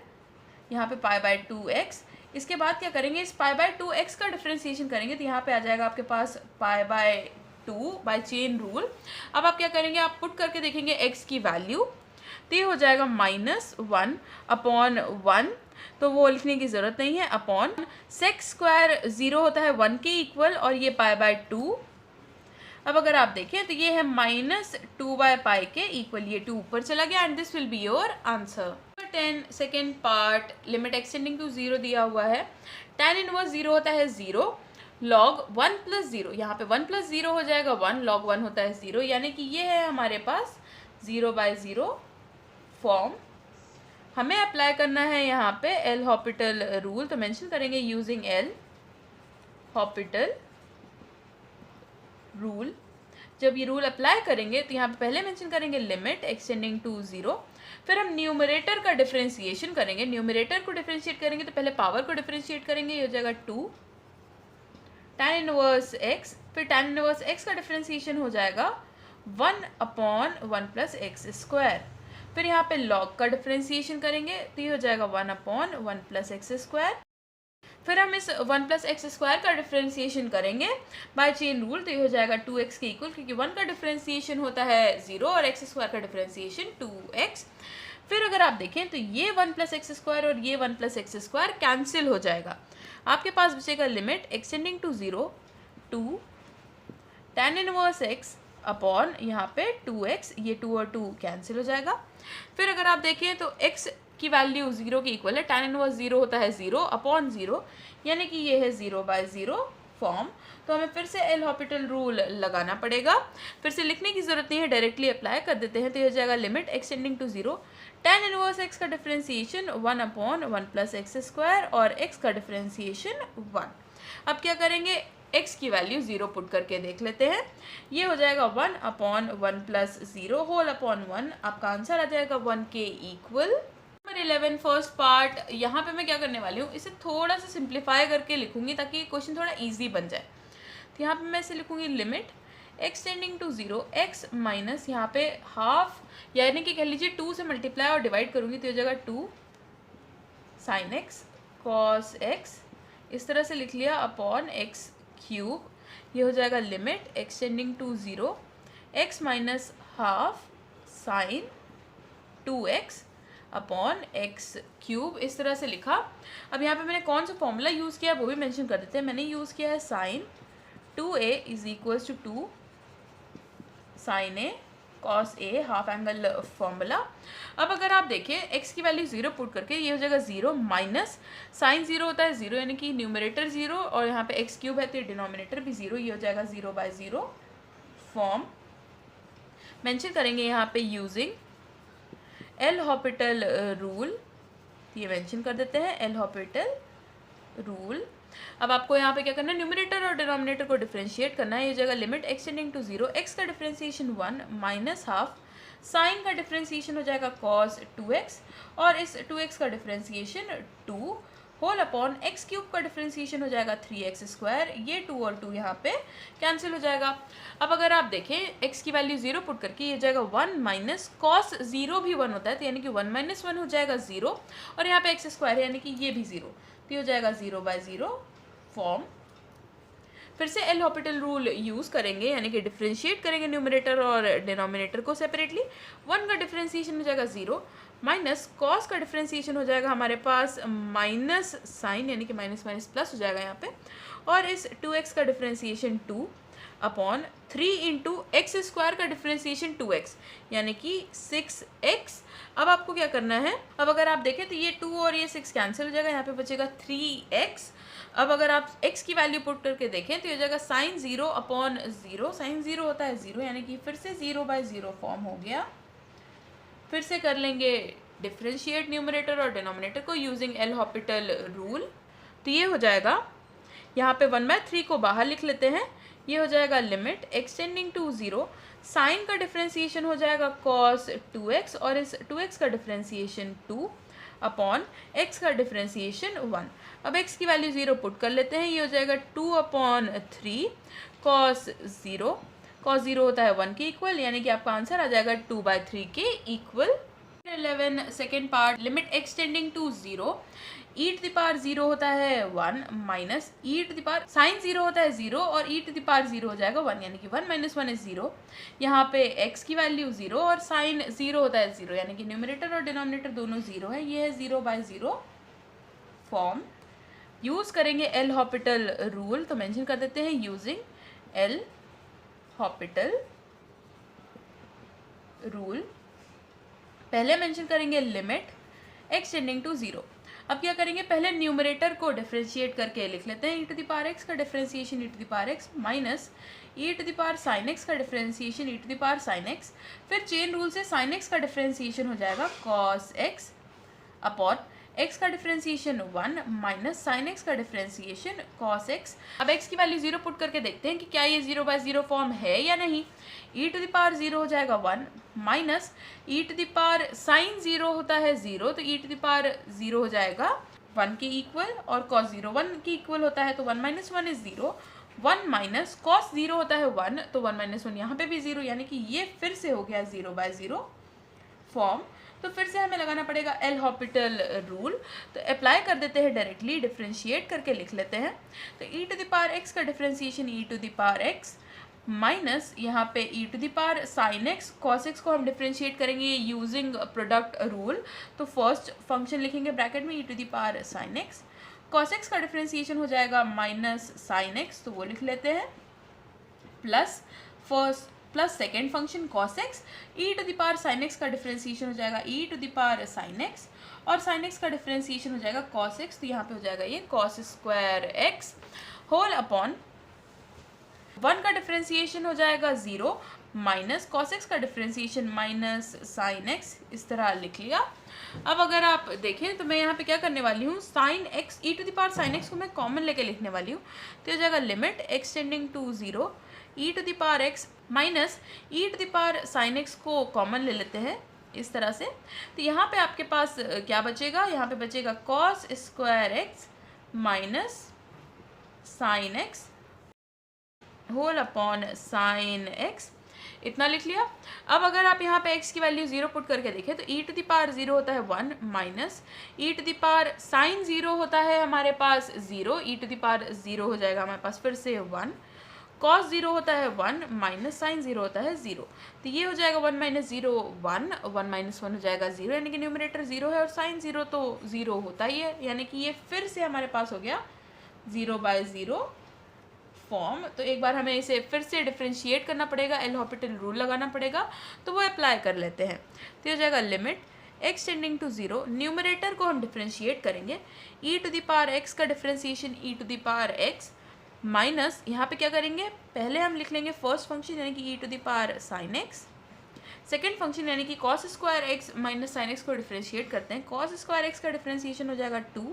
यहाँ पे π/2x। इसके बाद क्या करेंगे, इस π/2x का डिफ्रेंसिएशन करेंगे तो यहाँ पे आ जाएगा आपके पास π/2 बाय चेन रूल। अब आप क्या करेंगे, आप पुट करके देखेंगे x की वैल्यू, तो ये हो जाएगा -1/1, तो वो लिखने की ज़रूरत नहीं है, अपॉन sec² 0 होता है 1 के इक्वल और ये π/2। अब अगर आप देखें तो ये है -2/π के इक्वल, ये 2 ऊपर चला गया and this will be your answer. 10 second part, limit extending to 0 दिया हुआ है, tan इनवर्स 0 होता है 0, log 1 + 0, यहाँ पे 1 + 0 हो जाएगा 1, log 1 होता है 0, यानी कि ये है हमारे पास 0/0 फॉर्म। हमें अप्लाई करना है यहाँ पे एल हॉपिटल रूल। तो मेंशन करेंगे यूजिंग एल हॉपिटल रूल। जब ये रूल अप्लाई करेंगे तो यहाँ पे पहले मेंशन करेंगे लिमिट एक्सटेंडिंग टू 0, फिर हम न्यूमरेटर का डिफ्रेंसिएशन करेंगे। न्यूमरेटर को डिफ्रेंशिएट करेंगे तो पहले पावर को डिफ्रेंशिएट करेंगे, ये हो जाएगा 2 tan इनवर्स x, फिर tan इनवर्स x का डिफ्रेंसिएशन हो जाएगा 1/1 + x²। फिर यहाँ पे log का डिफ्रेंसिएशन करेंगे तो ये हो जाएगा 1/1 + x²। फिर हम इस 1 + x² का डिफ्रेंसिएशन करेंगे बाय चेन रूल, तो ये हो जाएगा 2x के इक्वल, क्योंकि 1 का डिफ्रेंसिएशन होता है 0 और x² का डिफ्रेंसिएशन 2x। फिर अगर आप देखें तो ये 1 + x² और ये 1 + x² कैंसिल हो जाएगा, आपके पास बचेगा limit extending to 0, 2 tan inverse x upon यहाँ पे 2x, ये 2 और 2 कैंसिल हो जाएगा। फिर अगर आप देखें तो x की वैल्यू 0 के इक्वल है, tan इनवर्स 0 होता है 0 अपॉन 0, यानी कि ये है 0/0 फॉर्म। तो हमें फिर से एल हॉपिटल रूल लगाना पड़ेगा, फिर से लिखने की ज़रूरत नहीं है, डायरेक्टली अप्लाई कर देते हैं। तो ये हो जाएगा limit extending to 0, tan inverse x का डिफ्रेंसिएशन 1/1 + x² और x का डिफ्रेंसिएशन 1। अब क्या करेंगे, x की वैल्यू 0 पुट करके देख लेते हैं। ये हो जाएगा 1/1 + 0 होल अपॉन 1, आपका आंसर आ जाएगा 1 के इक्वल। नंबर 11 फर्स्ट पार्ट, यहाँ पे मैं क्या करने वाली हूँ, इसे थोड़ा सा सिंप्लीफाई करके लिखूंगी ताकि क्वेश्चन थोड़ा इजी बन जाए। तो यहाँ पे मैं इसे लिखूंगी limit extending to 0 x minus यहाँ पे हाफ, यानी कि कह लीजिए 2 से मल्टीप्लाई और डिवाइड करूँगी तो हो जाएगा 2 sin x cos x, इस तरह से लिख लिया, अपॉन x³। ये हो जाएगा limit extending to 0 x minus half sine 2x upon x³, इस तरह से लिखा। अब यहाँ पे मैंने कौन सा फॉर्मूला यूज़ किया वो भी मेंशन कर देते हैं। मैंने यूज़ किया है sine 2a = 2 sin a cos a, half angle formula. अब अगर आप देखें x की वैल्यू 0 पुट करके ये हो जाएगा 0 माइनस साइन 0 होता है 0, यानी कि न्यूमरेटर 0 और यहाँ पे x³ है तो डिनोमिनेटर भी 0, ये हो जाएगा 0/0 फॉर्म। मेंशन करेंगे यहाँ पे यूजिंग एल हॉपिटल रूल, ये मेंशन कर देते हैं एल हॉपिटल रूल। अब आपको यहाँ पे क्या करना है, न्यूमरेटर और डिनोमिनेटर को डिफरेंशिएट करना है। ये जगह लिमिट एक्सटेंडिंग टू 0, एक्स का डिफरेंशिएशन 1 माइनस हाफ, साइन का डिफरेंशिएशन हो जाएगा cos 2x और इस 2x का differentiation 2 whole upon x cube का डिफरेंशिएशन हो जाएगा 3x स्क्वायर। ये 2 और 2 यहाँ पे कैंसिल हो जाएगा। अब अगर आप देखें x की वैल्यू 0 पुट करके ये जाएगा 1 माइनस कॉस 0 भी 1 होता है, तो यानी कि 1 माइनस 1 हो जाएगा 0 और यहाँ पे x स्क्वायर है यानी कि ये भी 0, तो ये हो जाएगा 0/0 फॉर्म। फिर से एल हॉपिटल रूल यूज़ करेंगे यानी कि डिफरेंशिएट करेंगे न्यूमरेटर और डिनोमिनेटर को सेपरेटली। 1 का डिफरेंशिएशन हो जाएगा 0 माइनस कॉस का डिफरेंशिएशन हो जाएगा हमारे पास माइनस साइन यानी कि माइनस माइनस प्लस हो जाएगा यहाँ पे, और इस 2x का differentiation 2 upon 3 into x square का डिफरेंशिएशन 2x यानी कि 6x। अब आपको क्या करना है, अब अगर आप देखें तो ये 2 और ये 6 कैंसिल हो जाएगा, यहाँ पे बचेगा 3x। अब अगर आप x की वैल्यू पुट करके देखें तो ये जाएगा साइन 0 अपॉन 0, साइन 0 होता है 0 यानी कि फिर से 0/0 फॉर्म हो गया। फिर से कर लेंगे डिफरेंशिएट न्यूमरेटर और डिनोमिनेटर को यूजिंग एल हॉपिटल रूल, तो ये हो जाएगा, यहाँ पे 1/3 को बाहर लिख लेते हैं, ये हो जाएगा लिमिट एक्सटेंडिंग टू 0, साइन का डिफरेंशिएशन हो जाएगा cos 2x और इस 2x का डिफरेंशिएशन 2 अपॉन x का डिफरेंशिएशन 1। अब x की वैल्यू 0 पुट कर लेते हैं, ये हो जाएगा 2/3 cos 0, cos 0 होता है 1 के इक्वल यानी कि आपका आंसर आ जाएगा 2/3 के equal. 11 second part, limit extending to 0, e to the power 0 होता है 1 minus e to the power sine 0 होता है 0 और e टू द पावर 0 हो जाएगा 1 यानी कि 1 माइनस 1 इज 0। यहाँ पे x की वैल्यू 0 और साइन 0 होता है 0 यानी कि न्यूमरेटर और डिनोमिनेटर दोनों 0 है, ये है 0/0 फॉर्म। यूज़ करेंगे एल हॉपिटल रूल, तो मेंशन कर देते हैं यूजिंग एल हॉपिटल रूल। पहले मेंशन करेंगे लिमिट एक्सटेंडिंग टू 0। अब क्या करेंगे, पहले न्यूमरेटर को डिफरेंशिएट करके लिख लेते हैं, e to the power x का differentiation e to the power x minus e to the power sine x का differentiation e to the power sine x। फिर चेन रूल से साइन x का डिफरेंशिएशन हो जाएगा cos x अपॉन x का differentiation 1 minus sine x का differentiation cos x। अब x की वैल्यू 0 पुट करके देखते हैं कि क्या ये 0/0 फॉर्म है या नहीं। e टू द पावर 0 हो जाएगा 1 minus e to the power sine 0 होता है 0, तो e टू द पावर 0 हो जाएगा 1 के इक्वल और cos 0 1 के इक्वल होता है, तो 1 माइनस 1 इज 0, 1 माइनस cos 0 होता है 1, तो 1 माइनस 1 यहाँ पे भी 0 यानी कि ये फिर से हो गया 0/0 फॉर्म। तो फिर से हमें लगाना पड़ेगा एल हॉपिटल रूल, तो अप्लाई कर देते हैं डायरेक्टली, डिफरेंशिएट करके लिख लेते हैं। तो e to the power x का differentiation e to the power x minus यहाँ पे e to the power sine x, cos x को हम डिफरेंशिएट करेंगे यूजिंग प्रोडक्ट रूल, तो फर्स्ट फंक्शन लिखेंगे ब्रैकेट में e to the power sine x, cos x का डिफरेंशिएशन हो जाएगा माइनस साइन x, तो वो लिख लेते हैं, plus first plus second function cos x, e to the power sine x का डिफरेंशिएशन हो जाएगा e to the power sine x और साइन x का डिफरेंशिएशन हो जाएगा cos x, तो यहाँ पे हो जाएगा ये cos square x whole upon 1 का डिफरेंशिएशन हो जाएगा 0 माइनस cos x का डिफरेंशिएशन माइनस साइन x, इस तरह लिख लिया। अब अगर आप देखें तो मैं यहाँ पे क्या करने वाली हूँ, sine x e to the power sine x को मैं कॉमन लेके लिखने वाली हूँ, तो हो जाएगा limit extending to 0 e to the power x minus e to the power sine x को कॉमन ले लेते हैं इस तरह से। तो यहाँ पे आपके पास क्या बचेगा, यहाँ पे बचेगा cos square x minus sine x whole upon sine x, इतना लिख लिया। अब अगर आप यहाँ पे x की वैल्यू 0 पुट करके देखें तो e टू द पावर 0 होता है 1 minus e to the power sine 0 होता है हमारे पास 0, e टू द पावर 0 हो जाएगा हमारे पास फिर से 1, cos 0 होता है 1 माइनस साइन 0 होता है 0, तो ये हो जाएगा 1 माइनस 0 1, 1 माइनस 1 हो जाएगा 0 यानी कि न्यूमरेटर 0 है और साइन 0 तो 0 होता ही है, यानी कि ये फिर से हमारे पास हो गया 0/0 फॉर्म। तो एक बार हमें इसे फिर से डिफरेंशिएट करना पड़ेगा, एल हॉपिटल रूल लगाना पड़ेगा, तो वो अप्लाई कर लेते हैं। तो ये हो जाएगा लिमिट एक्सटेंडिंग टू 0, न्यूमरेटर को हम डिफरेंशिएट करेंगे, e to the power x का differentiation e to the power x minus यहाँ पे क्या करेंगे, पहले हम लिख लेंगे फर्स्ट फंक्शन यानी कि e to the power sine x, second function यानी कि cos square x minus sine x को डिफ्रेंशिएट करते हैं। कॉस स्क्वायर एक्स का डिफ्रेंशिएशन हो जाएगा 2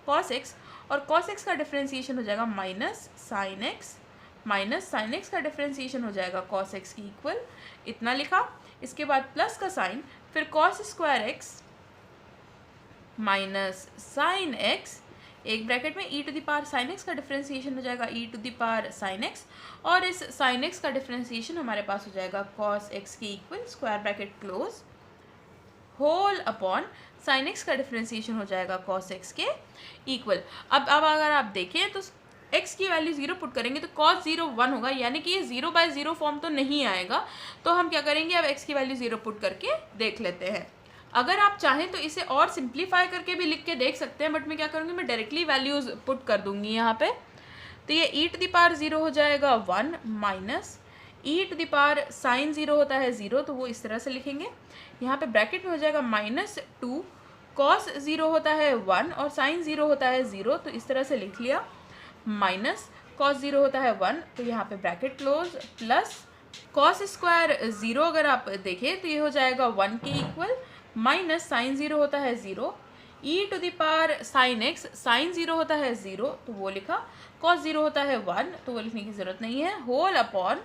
कॉस एक्स, और कॉस एक्स का डिफ्रेंशिएशन हो जाएगा माइनस साइन एक्स का डिफ्रेंशिएशन हो जाएगा कॉस एक्स की इक्वल, इतना लिखा। इसके बाद प्लस का साइन, फिर cos square x minus sine X, एक ब्रैकेट में E to the power sine x का डिफ्रेंशिएशन हो जाएगा E to the power sine x, और इस साइन एक्स का डिफ्रेंशिएशन हमारे पास हो जाएगा कॉस एक्स की equal, square bracket close, whole upon sine x का डिफ्रेंशिएशन हो जाएगा कॉस एक्स के इक्वल। अब अगर आप देखें तो x की वैल्यू 0 पुट करेंगे तो cos 0 1 होगा, यानी कि ये 0/0 फॉर्म तो नहीं आएगा। तो हम क्या करेंगे, अब x की वैल्यू 0 पुट करके देख लेते हैं। अगर आप चाहें तो इसे और सिंप्लीफाई करके भी लिख के देख सकते हैं, बट मैं क्या करूँगी, मैं डायरेक्टली वैल्यूज़ पुट कर दूंगी यहाँ पे। तो ये ई टू द पावर 0 हो जाएगा 1 minus E to the power sine 0 होता है 0, तो वो इस तरह से लिखेंगे। यहाँ पे ब्रैकेट में हो जाएगा -2 कॉस 0 होता है 1 और साइन 0 होता है 0, तो इस तरह से लिख लिया, माइनस कॉस 0 होता है 1, तो यहाँ पे bracket close, plus cos square 0 अगर आप देखें तो ये हो जाएगा 1 के इक्वल, माइनस साइन 0 होता है 0, ई to the power sine X, sine 0 होता है 0 तो वो लिखा, कॉस 0 होता है 1 तो वो लिखने की ज़रूरत नहीं है, होल अपॉन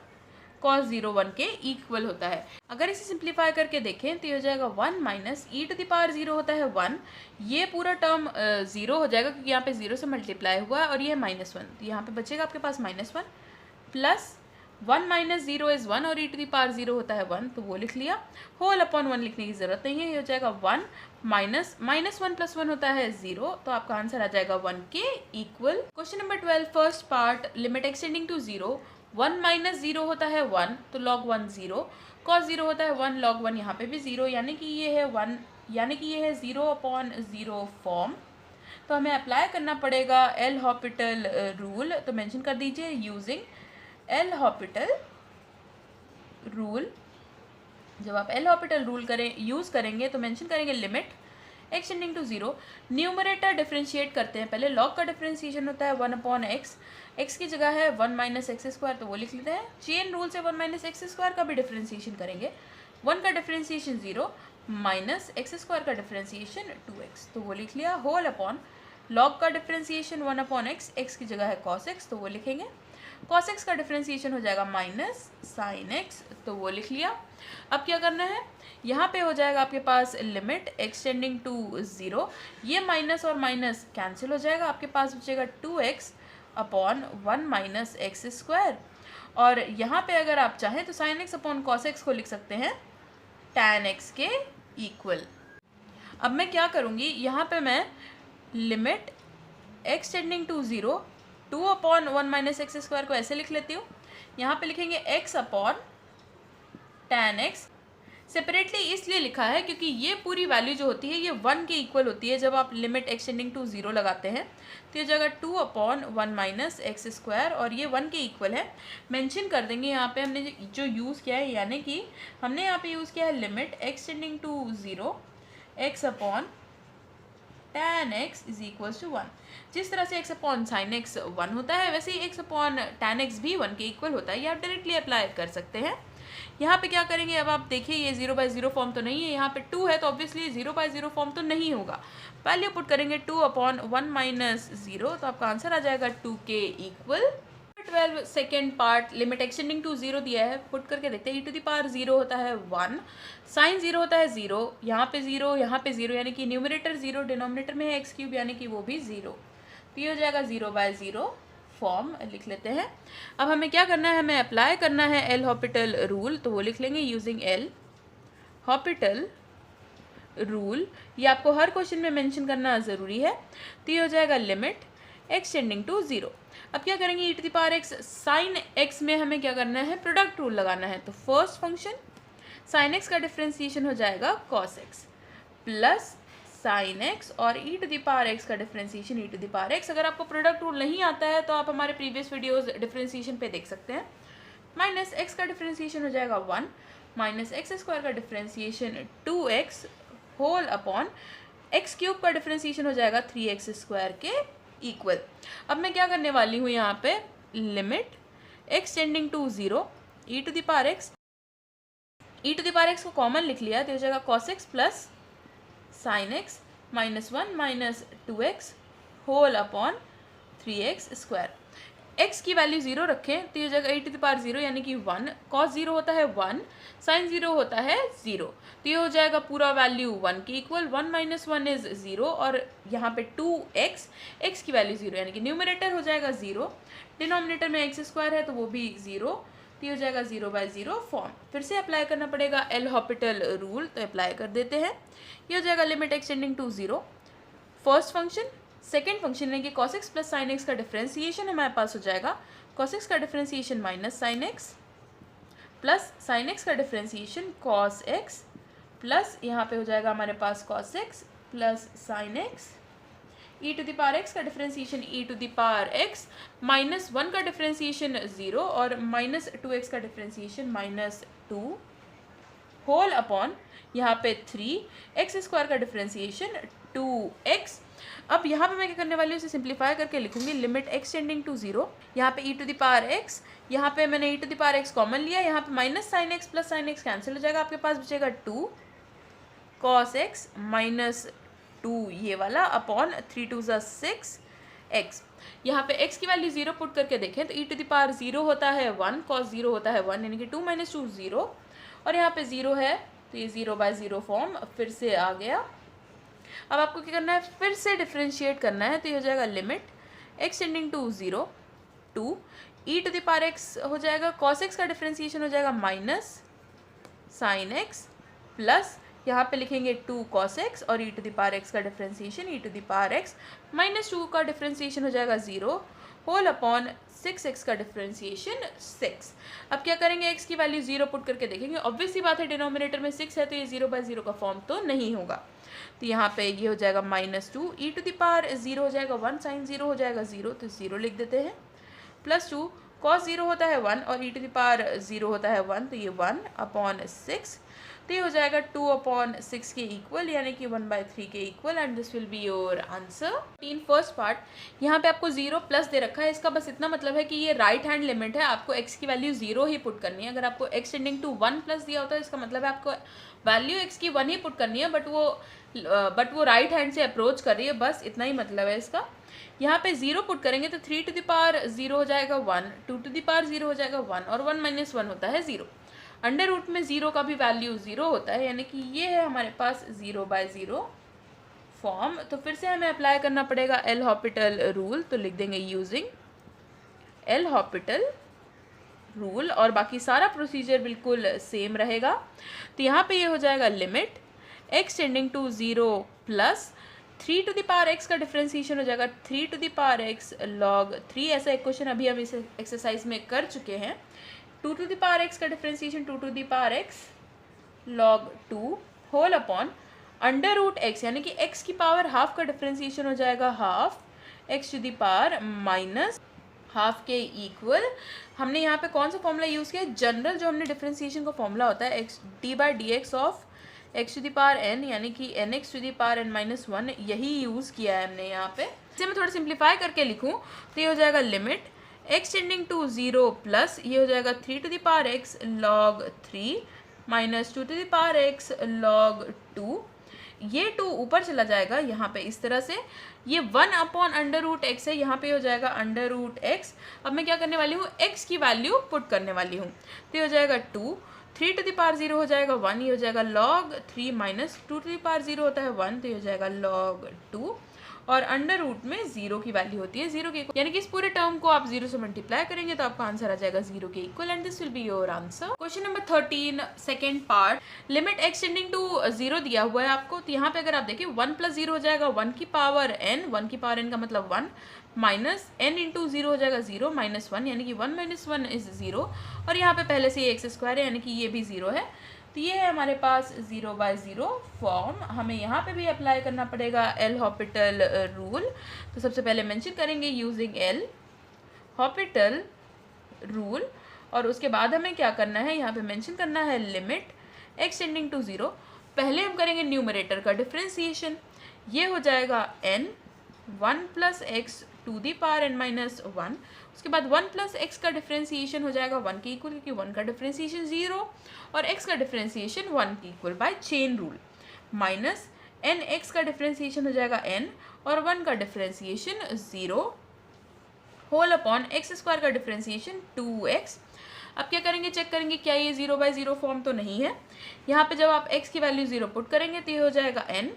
कॉस 0 1 के इक्वल होता है। अगर इसे सिंप्लीफाई करके देखें तो ये हो जाएगा 1 minus E to the power 0 होता है 1, ये पूरा टर्म 0 हो जाएगा क्योंकि यहाँ पे 0 से मल्टीप्लाई हुआ है, और ये -1, तो यहाँ पे बचेगा आपके पास -1, प्लस 1 माइनस 0 इज़ 1 और ई टू द पावर 0 होता है 1 तो वो लिख लिया, होल अपॉन 1 लिखने की ज़रूरत नहीं है, ये हो जाएगा 1 माइनस -1 + 1 होता है 0, तो आपका आंसर आ जाएगा 1 के equal. Question number 12 first part, limit extending to 0, 1 minus 0 होता है 1 तो log 1 0, cos 0 होता है 1 log 1 यहाँ पे भी 0, यानी कि ये है 1, यानी कि ये है 0/0 फॉर्म। तो हमें अप्लाई करना पड़ेगा एल हॉपिटल रूल, तो मेंशन कर दीजिए यूजिंग एल हॉपिटल रूल। जब आप एल हॉपिटल रूल यूज़ करेंगे तो मेंशन करेंगे limit extending to 0, numerator differentiate करते हैं पहले, log का डिफ्रेंशिएशन होता है 1/x, x की जगह है 1 माइनस एक्स स्क्वायर तो वो लिख लेते हैं। चेन रूल से 1 माइनस एक्स स्क्वायर का भी डिफ्रेंशिएशन करेंगे, 1 का डिफ्रेंशिएशन 0 माइनस एक्स स्क्वायर का डिफ्रेंशिएशन 2x तो वो लिख लिया, होल अपॉन log का डिफ्रेंशिएशन 1/x, x की जगह है cos x तो वो लिखेंगे, cos x का डिफ्रेंशिएशन हो जाएगा माइनस साइन x तो वो लिख लिया। अब क्या करना है, यहाँ पे हो जाएगा आपके पास लिमिट एक्सटेंडिंग टू 0, ये माइनस और माइनस कैंसिल हो जाएगा, आपके पास बचेगा 2x upon 1 minus x square, और यहाँ पे अगर आप चाहें तो sign X upon cos x को लिख सकते हैं tan x के इक्वल। अब मैं क्या करूँगी, यहाँ पे मैं limit extending to 0, 2/1 minus x square को ऐसे लिख लेती हूँ, यहाँ पे लिखेंगे x upon tan x, separately इसलिए लिखा है क्योंकि ये पूरी वैल्यू जो होती है ये 1 के इक्वल होती है जब आप लिमिट एक्सटेंडिंग टू 0 लगाते हैं, तो ये जगह 2/1 माइनस एक्स स्क्वायर और ये 1 के इक्वल है। मेंशन कर देंगे यहाँ पे हमने जो यूज़ किया है, यानी कि हमने यहाँ पे यूज़ किया है limit extending to 0 x upon tan x is equals to 1। जिस तरह से x अपॉन साइन x 1 होता है वैसे ही x अपॉन tan x भी 1 के इक्वल होता है, ये आप डायरेक्टली अप्लाई कर सकते हैं। यहाँ पे क्या करेंगे, अब आप देखिए ये 0/0 फॉर्म तो नहीं है, यहाँ पे 2 है तो ऑब्वियसली 0/0 फॉर्म तो नहीं होगा, वैल्यू पुट करेंगे 2/1 माइनस 0 तो आपका आंसर आ जाएगा 2 के equal. 12 second part, limit extending to 0 दिया है, पुट करके देखते हैं। ई टू द पावर 0 होता है 1, साइन 0 होता है 0, यहाँ पे 0 यहाँ पे 0, यानी कि न्यूमरेटर 0, डिनोमिनेटर में है x³ यानी कि वो भी 0, तो ये हो जाएगा 0/0 फॉर्म लिख लेते हैं। अब हमें क्या करना है, हमें अप्लाई करना है एल हॉपिटल रूल, तो वो लिख लेंगे यूजिंग एल हॉपिटल रूल, ये आपको हर क्वेश्चन में मेंशन करना ज़रूरी है। तो ये हो जाएगा लिमिट एक्सटेंडिंग टू 0। अब क्या करेंगे, E to the power X sine X में हमें क्या करना है, प्रोडक्ट रूल लगाना है। तो फर्स्ट फंक्शन साइन एक्स का डिफ्रेंसिएशन हो जाएगा cos x plus sine x, और e to the power x का differentiation e to the power x. अगर आपको प्रोडक्ट रूल नहीं आता है तो आप हमारे प्रीवियस वीडियोस डिफ्रेंसिएशन पे देख सकते हैं। माइनस एक्स का डिफ्रेंसिएशन हो जाएगा 1 माइनस एक्स स्क्वायर का differentiation 2x whole upon x³ का डिफ्रेंसिएशन हो जाएगा 3x स्क्वायर के इक्वल। अब मैं क्या करने वाली हूँ, यहाँ पे limit extending to 0 E to the power x e to the power x को कॉमन लिख लिया तो हो जाएगा cos x plus sine x minus 1 minus 2x whole upon 3x square. x की वैल्यू 0 रखें तो ये हो जाएगा ई टू द पावर 0 यानी कि 1, कॉस 0 होता है 1, साइन 0 होता है 0, तो ये हो जाएगा पूरा वैल्यू 1 के इक्वल। 1 माइनस 1 इज 0 और यहाँ पे 2x, x की वैल्यू 0 यानी कि न्यूमरेटर हो जाएगा 0, डिनोमिनेटर में x स्क्वायर है तो वो भी 0, तो ये हो जाएगा 0/0 फॉर्म। फिर से अप्लाई करना पड़ेगा एल हॉपिटल रूल, तो अप्लाई कर देते हैं। ये हो जाएगा limit extending to 0 first function, second function यानी कि cos x plus sine x का डिफरेंशिएशन हमारे पास हो जाएगा cos x का differentiation minus sine x plus sine x का डिफरेंशिएशन cos x प्लस यहाँ पे हो जाएगा हमारे पास cos x plus sine x e to the power x का differentiation E to the power x minus 1 का डिफरेंशिएशन 0 और माइनस 2x का डिफरेंशिएशन माइनस 2 होल अपॉन यहाँ पे 3x स्क्वायर का डिफरेंशिएशन 2x। अब यहाँ पे मैं क्या करने वाली हूँ, इसे सिंप्लीफाई करके लिखूंगी लिमिट एक्स टेंडिंग टू 0, यहाँ पे E to the power X, यहाँ पे मैंने E to the power X common लिया, यहाँ पे minus sine x plus sine X cancel हो जाएगा, आपके पास बचेगा 2 cos x माइनस 2 ये वाला अपॉन 3 2 6 x। यहाँ पे x की वैल्यू 0 पुट करके देखें तो ई टू द पावर 0 होता है 1, cos 0 होता है 1 यानी कि 2 माइनस 2 0 और यहाँ पे 0 है तो ये 0/0 फॉर्म फिर से आ गया। अब आपको क्या करना है, फिर से डिफरेंशिएट करना है तो ये हो जाएगा limit x tending to 0 2 e to the power x हो जाएगा, cos x का डिफरेंशिएशन हो जाएगा माइनस साइन एक्स प्लस यहाँ पे लिखेंगे 2 cos x और e to the power x का differentiation E to the power x minus 2 का डिफरेंशिएशन हो जाएगा 0 होल अपॉन 6x का डिफरेंशिएशन 6। अब क्या करेंगे, x की वैल्यू 0 पुट करके देखेंगे, ऑब्वियस सी बात है डिनोमिनेटर में 6 है तो ये 0/0 का फॉर्म तो नहीं होगा, तो यहाँ पे ये हो जाएगा -2 ई टू द पावर 0 हो जाएगा 1, साइन 0 हो जाएगा 0 तो 0 लिख देते हैं, प्लस 2 cos 0 होता है 1 और ई टू द पावर 0 होता है 1 तो ये 1 अपॉन 6, तो ये हो जाएगा 2/6 के इक्वल यानी कि 1/3 के equal and this will be your answer. First part, यहाँ पे आपको 0 प्लस दे रखा है, इसका बस इतना मतलब है कि ये राइट हैंड लिमिट है, आपको x की वैल्यू 0 ही पुट करनी है। अगर आपको x टेंडिंग टू 1 प्लस दिया होता है इसका मतलब है आपको वैल्यू x की 1 ही पुट करनी है, बट वो राइट हैंड से अप्रोच कर रही है, बस इतना ही मतलब है इसका। यहाँ पे 0 पुट करेंगे तो 3 टू द पावर 0 हो जाएगा 1, 2 टू द पावर 0 हो जाएगा 1 और 1 माइनस 1 होता है 0। अंडर रूट में 0 का भी वैल्यू 0 होता है यानी कि ये है हमारे पास 0/0 फॉर्म। तो फिर से हमें अप्लाई करना पड़ेगा एल हॉपिटल रूल, तो लिख देंगे यूजिंग एल हॉपिटल रूल और बाकी सारा प्रोसीजर बिल्कुल सेम रहेगा। तो यहाँ पे ये हो जाएगा limit x tending to 0 plus 3 to the power x का डिफरेंशिएशन हो जाएगा 3 to the power x log 3। ऐसा एक क्वेश्चन अभी हम इस एक्सरसाइज में कर चुके हैं। 2 टू द पावर एक्स का differentiation 2 to the power x log 2 whole upon under root x यानी कि x की पावर हाफ का डिफरेंशिएशन हो जाएगा half x to the power minus half के इक्वल। हमने यहाँ पे कौन सा फॉर्मूला यूज़ किया, जनरल जो हमने डिफरेंशिएशन का फॉर्मूला होता है x d/dx of x to the power n यानी कि nx to the power n-1 यही यूज़ किया है हमने यहाँ पे। इसे मैं थोड़ा सिंप्लीफाई करके लिखूँ तो ये हो जाएगा limit x tending to 0 plus ये हो जाएगा 3 to the power x log 3 minus 2 to the power x log 2। ये 2 ऊपर चला जाएगा यहाँ पे इस तरह से, ये 1 अपॉन अंडर रूट एक्स है, यहाँ पे हो जाएगा अंडर रूट एक्स। अब मैं क्या करने वाली हूँ, x की वैल्यू पुट करने वाली हूँ, तो ये हो जाएगा 2, 3 टू द पावर 0 हो जाएगा 1, ये हो जाएगा log 3 minus 2 to the power 0 होता है 1 तो ये हो जाएगा लॉग 2 और अंडर रूट में 0 की वैल्यू होती है 0 के इक्वल, यानी कि इस पूरे टर्म को आप 0 से मल्टीप्लाई करेंगे तो आपका आंसर आ जाएगा 0 के equal and this will be your answer. Question number 13 second part, limit x tending to 0 दिया हुआ है आपको, तो यहाँ पे अगर आप देखिए 1 प्लस 0 हो जाएगा 1 की पावर n, 1 की पावर n का मतलब 1 माइनस n इंटू 0 हो जाएगा 0 माइनस 1 यानी कि 1 माइनस 1 इज 0 और यहाँ पे पहले से ये एक्स स्क्वायर है यानी कि ये भी 0 है, तो ये है हमारे पास 0/0 फॉर्म। हमें यहाँ पे भी अप्लाई करना पड़ेगा एल हॉपिटल रूल, तो सबसे पहले मेंशन करेंगे यूजिंग एल हॉपिटल रूल और उसके बाद हमें क्या करना है, यहाँ पे मेंशन करना है लिमिट x टेंडिंग टू 0। पहले हम करेंगे न्यूमरेटर का डिफरेंशिएशन, ये हो जाएगा n 1 plus x to the power n minus one. उसके बाद 1 प्लस एक्स का डिफ्रेंसिएशन हो जाएगा 1 के इक्वल, क्योंकि 1 का डिफ्रेंसिएशन 0 और x का डिफ्रेंसिएशन 1 के equal by chain rule, minus n x का डिफ्रेंसिएशन हो जाएगा n और 1 का differentiation 0 whole upon x square का डिफ्रेंसिएशन 2x। अब क्या करेंगे, चेक करेंगे क्या ये 0/0 फॉर्म तो नहीं है। यहाँ पे जब आप x की वैल्यू 0 पुट करेंगे तो ये हो जाएगा n,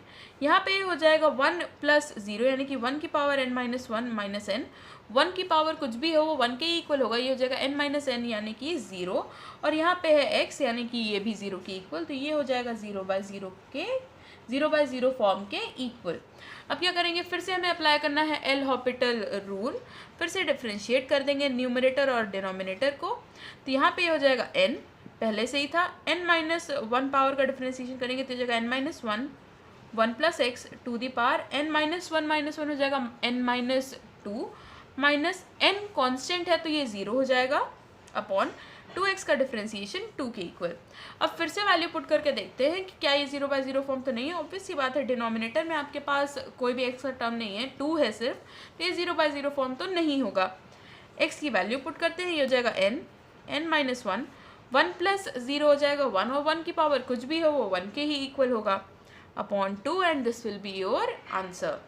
यहाँ पे ये हो जाएगा 1 प्लस 0 यानी कि 1 की power n minus one minus n, 1 की पावर कुछ भी हो वो 1 के इक्वल होगा, ये हो जाएगा n माइनस n यानी कि 0, और यहाँ पे है x यानी कि ये भी 0 के इक्वल, तो ये हो जाएगा 0/0 फॉर्म के इक्वल। अब क्या करेंगे, फिर से हमें अप्लाई करना है एल हॉपिटल रूल, फिर से डिफ्रेंशिएट कर देंगे न्यूमरेटर और डिनोमिनेटर को, तो यहाँ पे हो जाएगा n, पहले से ही था, n माइनस वन पावर का डिफ्रेंशिएशन करेंगे तो हो जाएगा n minus one, 1 plus x to the power n minus one हो जाएगा n minus two, minus n constant है तो ये 0 हो जाएगा अपॉन 2x का डिफ्रेंसिएशन 2 के इक्वल। अब फिर से वैल्यू पुट करके देखते हैं कि क्या ये 0/0 फॉर्म तो नहीं है। ऑब्वियस सी बात है, डिनोमिनेटर में आपके पास कोई भी x का टर्म नहीं है, 2 है सिर्फ, तो ये 0/0 फॉर्म तो नहीं होगा। x की वैल्यू पुट करते हैं, ये हो जाएगा n माइनस वन, 1 प्लस 0 हो जाएगा 1 और 1 की पावर कुछ भी हो वो 1 के ही इक्वल होगा upon 2 and this will be your answer.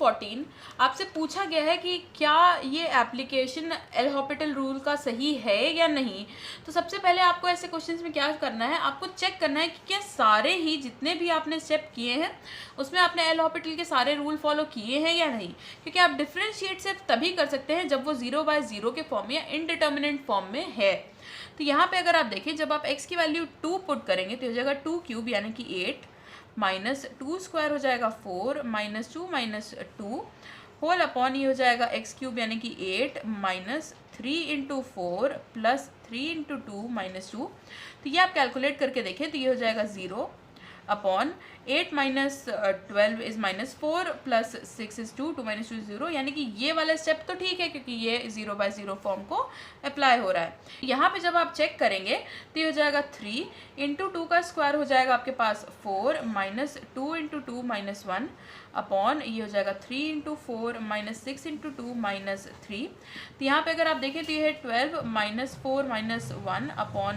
14 आपसे पूछा गया है कि क्या ये एप्लीकेशन एल हॉपिटल रूल का सही है या नहीं। तो सबसे पहले आपको ऐसे क्वेश्चंस में क्या करना है, आपको चेक करना है कि क्या सारे ही जितने भी आपने स्टेप किए हैं उसमें आपने एल हॉपिटल के सारे रूल फॉलो किए हैं या नहीं, क्योंकि आप डिफ्रेंशिएट सिर्फ तभी कर सकते हैं जब वो 0/0 के फॉर्म या इनडिटर्मिनेंट फॉर्म में है। तो यहाँ पे अगर आप देखें, जब आप x की वैल्यू 2 पुट करेंगे तो हो जाएगा 2 क्यूब यानी कि 8 माइनस 2 स्क्वायर हो जाएगा 4 माइनस 2 माइनस 2 होल अपॉन ये हो जाएगा x क्यूब यानी कि 8 minus 3 into 4 plus 3 into 2 minus 2। तो ये आप कैलकुलेट करके देखें तो ये हो जाएगा 0 upon 8 minus 12 is minus 4 plus 6 is 2, 2 minus 2 is 0, यानी कि ये वाला स्टेप तो ठीक है क्योंकि ये 0/0 फॉर्म को अप्लाई हो रहा है। यहाँ पे जब आप चेक करेंगे तो ये हो जाएगा 3 इंटू 2 का स्क्वायर हो जाएगा आपके पास 4 माइनस 2 इंटू 2 माइनस 1 अपॉन ये हो जाएगा 3 इंटू 4 माइनस 6 इंटू 2 माइनस 3। तो यहाँ पे अगर आप देखें तो ये है 12 माइनस 4 माइनस 1 अपॉन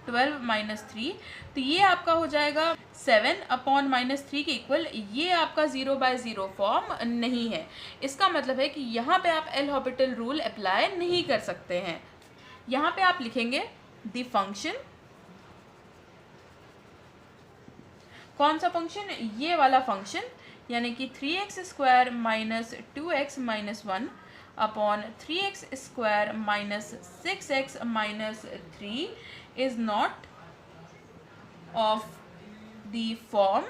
12 माइनस 3, तो ये आपका हो जाएगा 7 अपॉन माइनस 3 के इक्वल। ये आपका 0/0 फॉर्म नहीं है, इसका मतलब है कि यहाँ पे आप एल हॉपिटल रूल अप्लाई नहीं कर सकते हैं। यहाँ पे आप लिखेंगे द फंक्शन, कौन सा फंक्शन, ये वाला फंक्शन, यानी कि 3x square minus 2x minus 1 upon 3x square minus 6x minus 3 is not of the form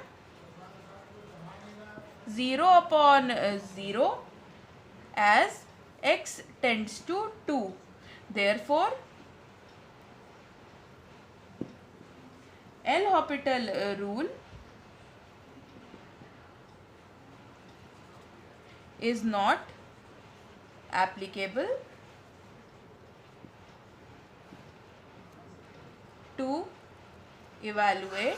0/0 as x tends to 2. Therefore, L Hospital rule is not applicable to evaluate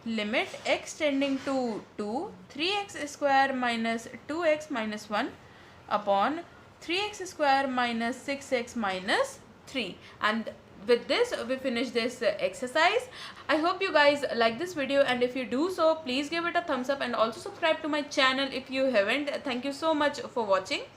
limit x tending to 2 3x square minus 2x minus 1 upon 3x square minus 6x minus 3. And with this we finish this exercise. I hope you guys like this video, and if you do so please give it a thumbs up and also subscribe to my channel if you haven't. Thank you so much for watching.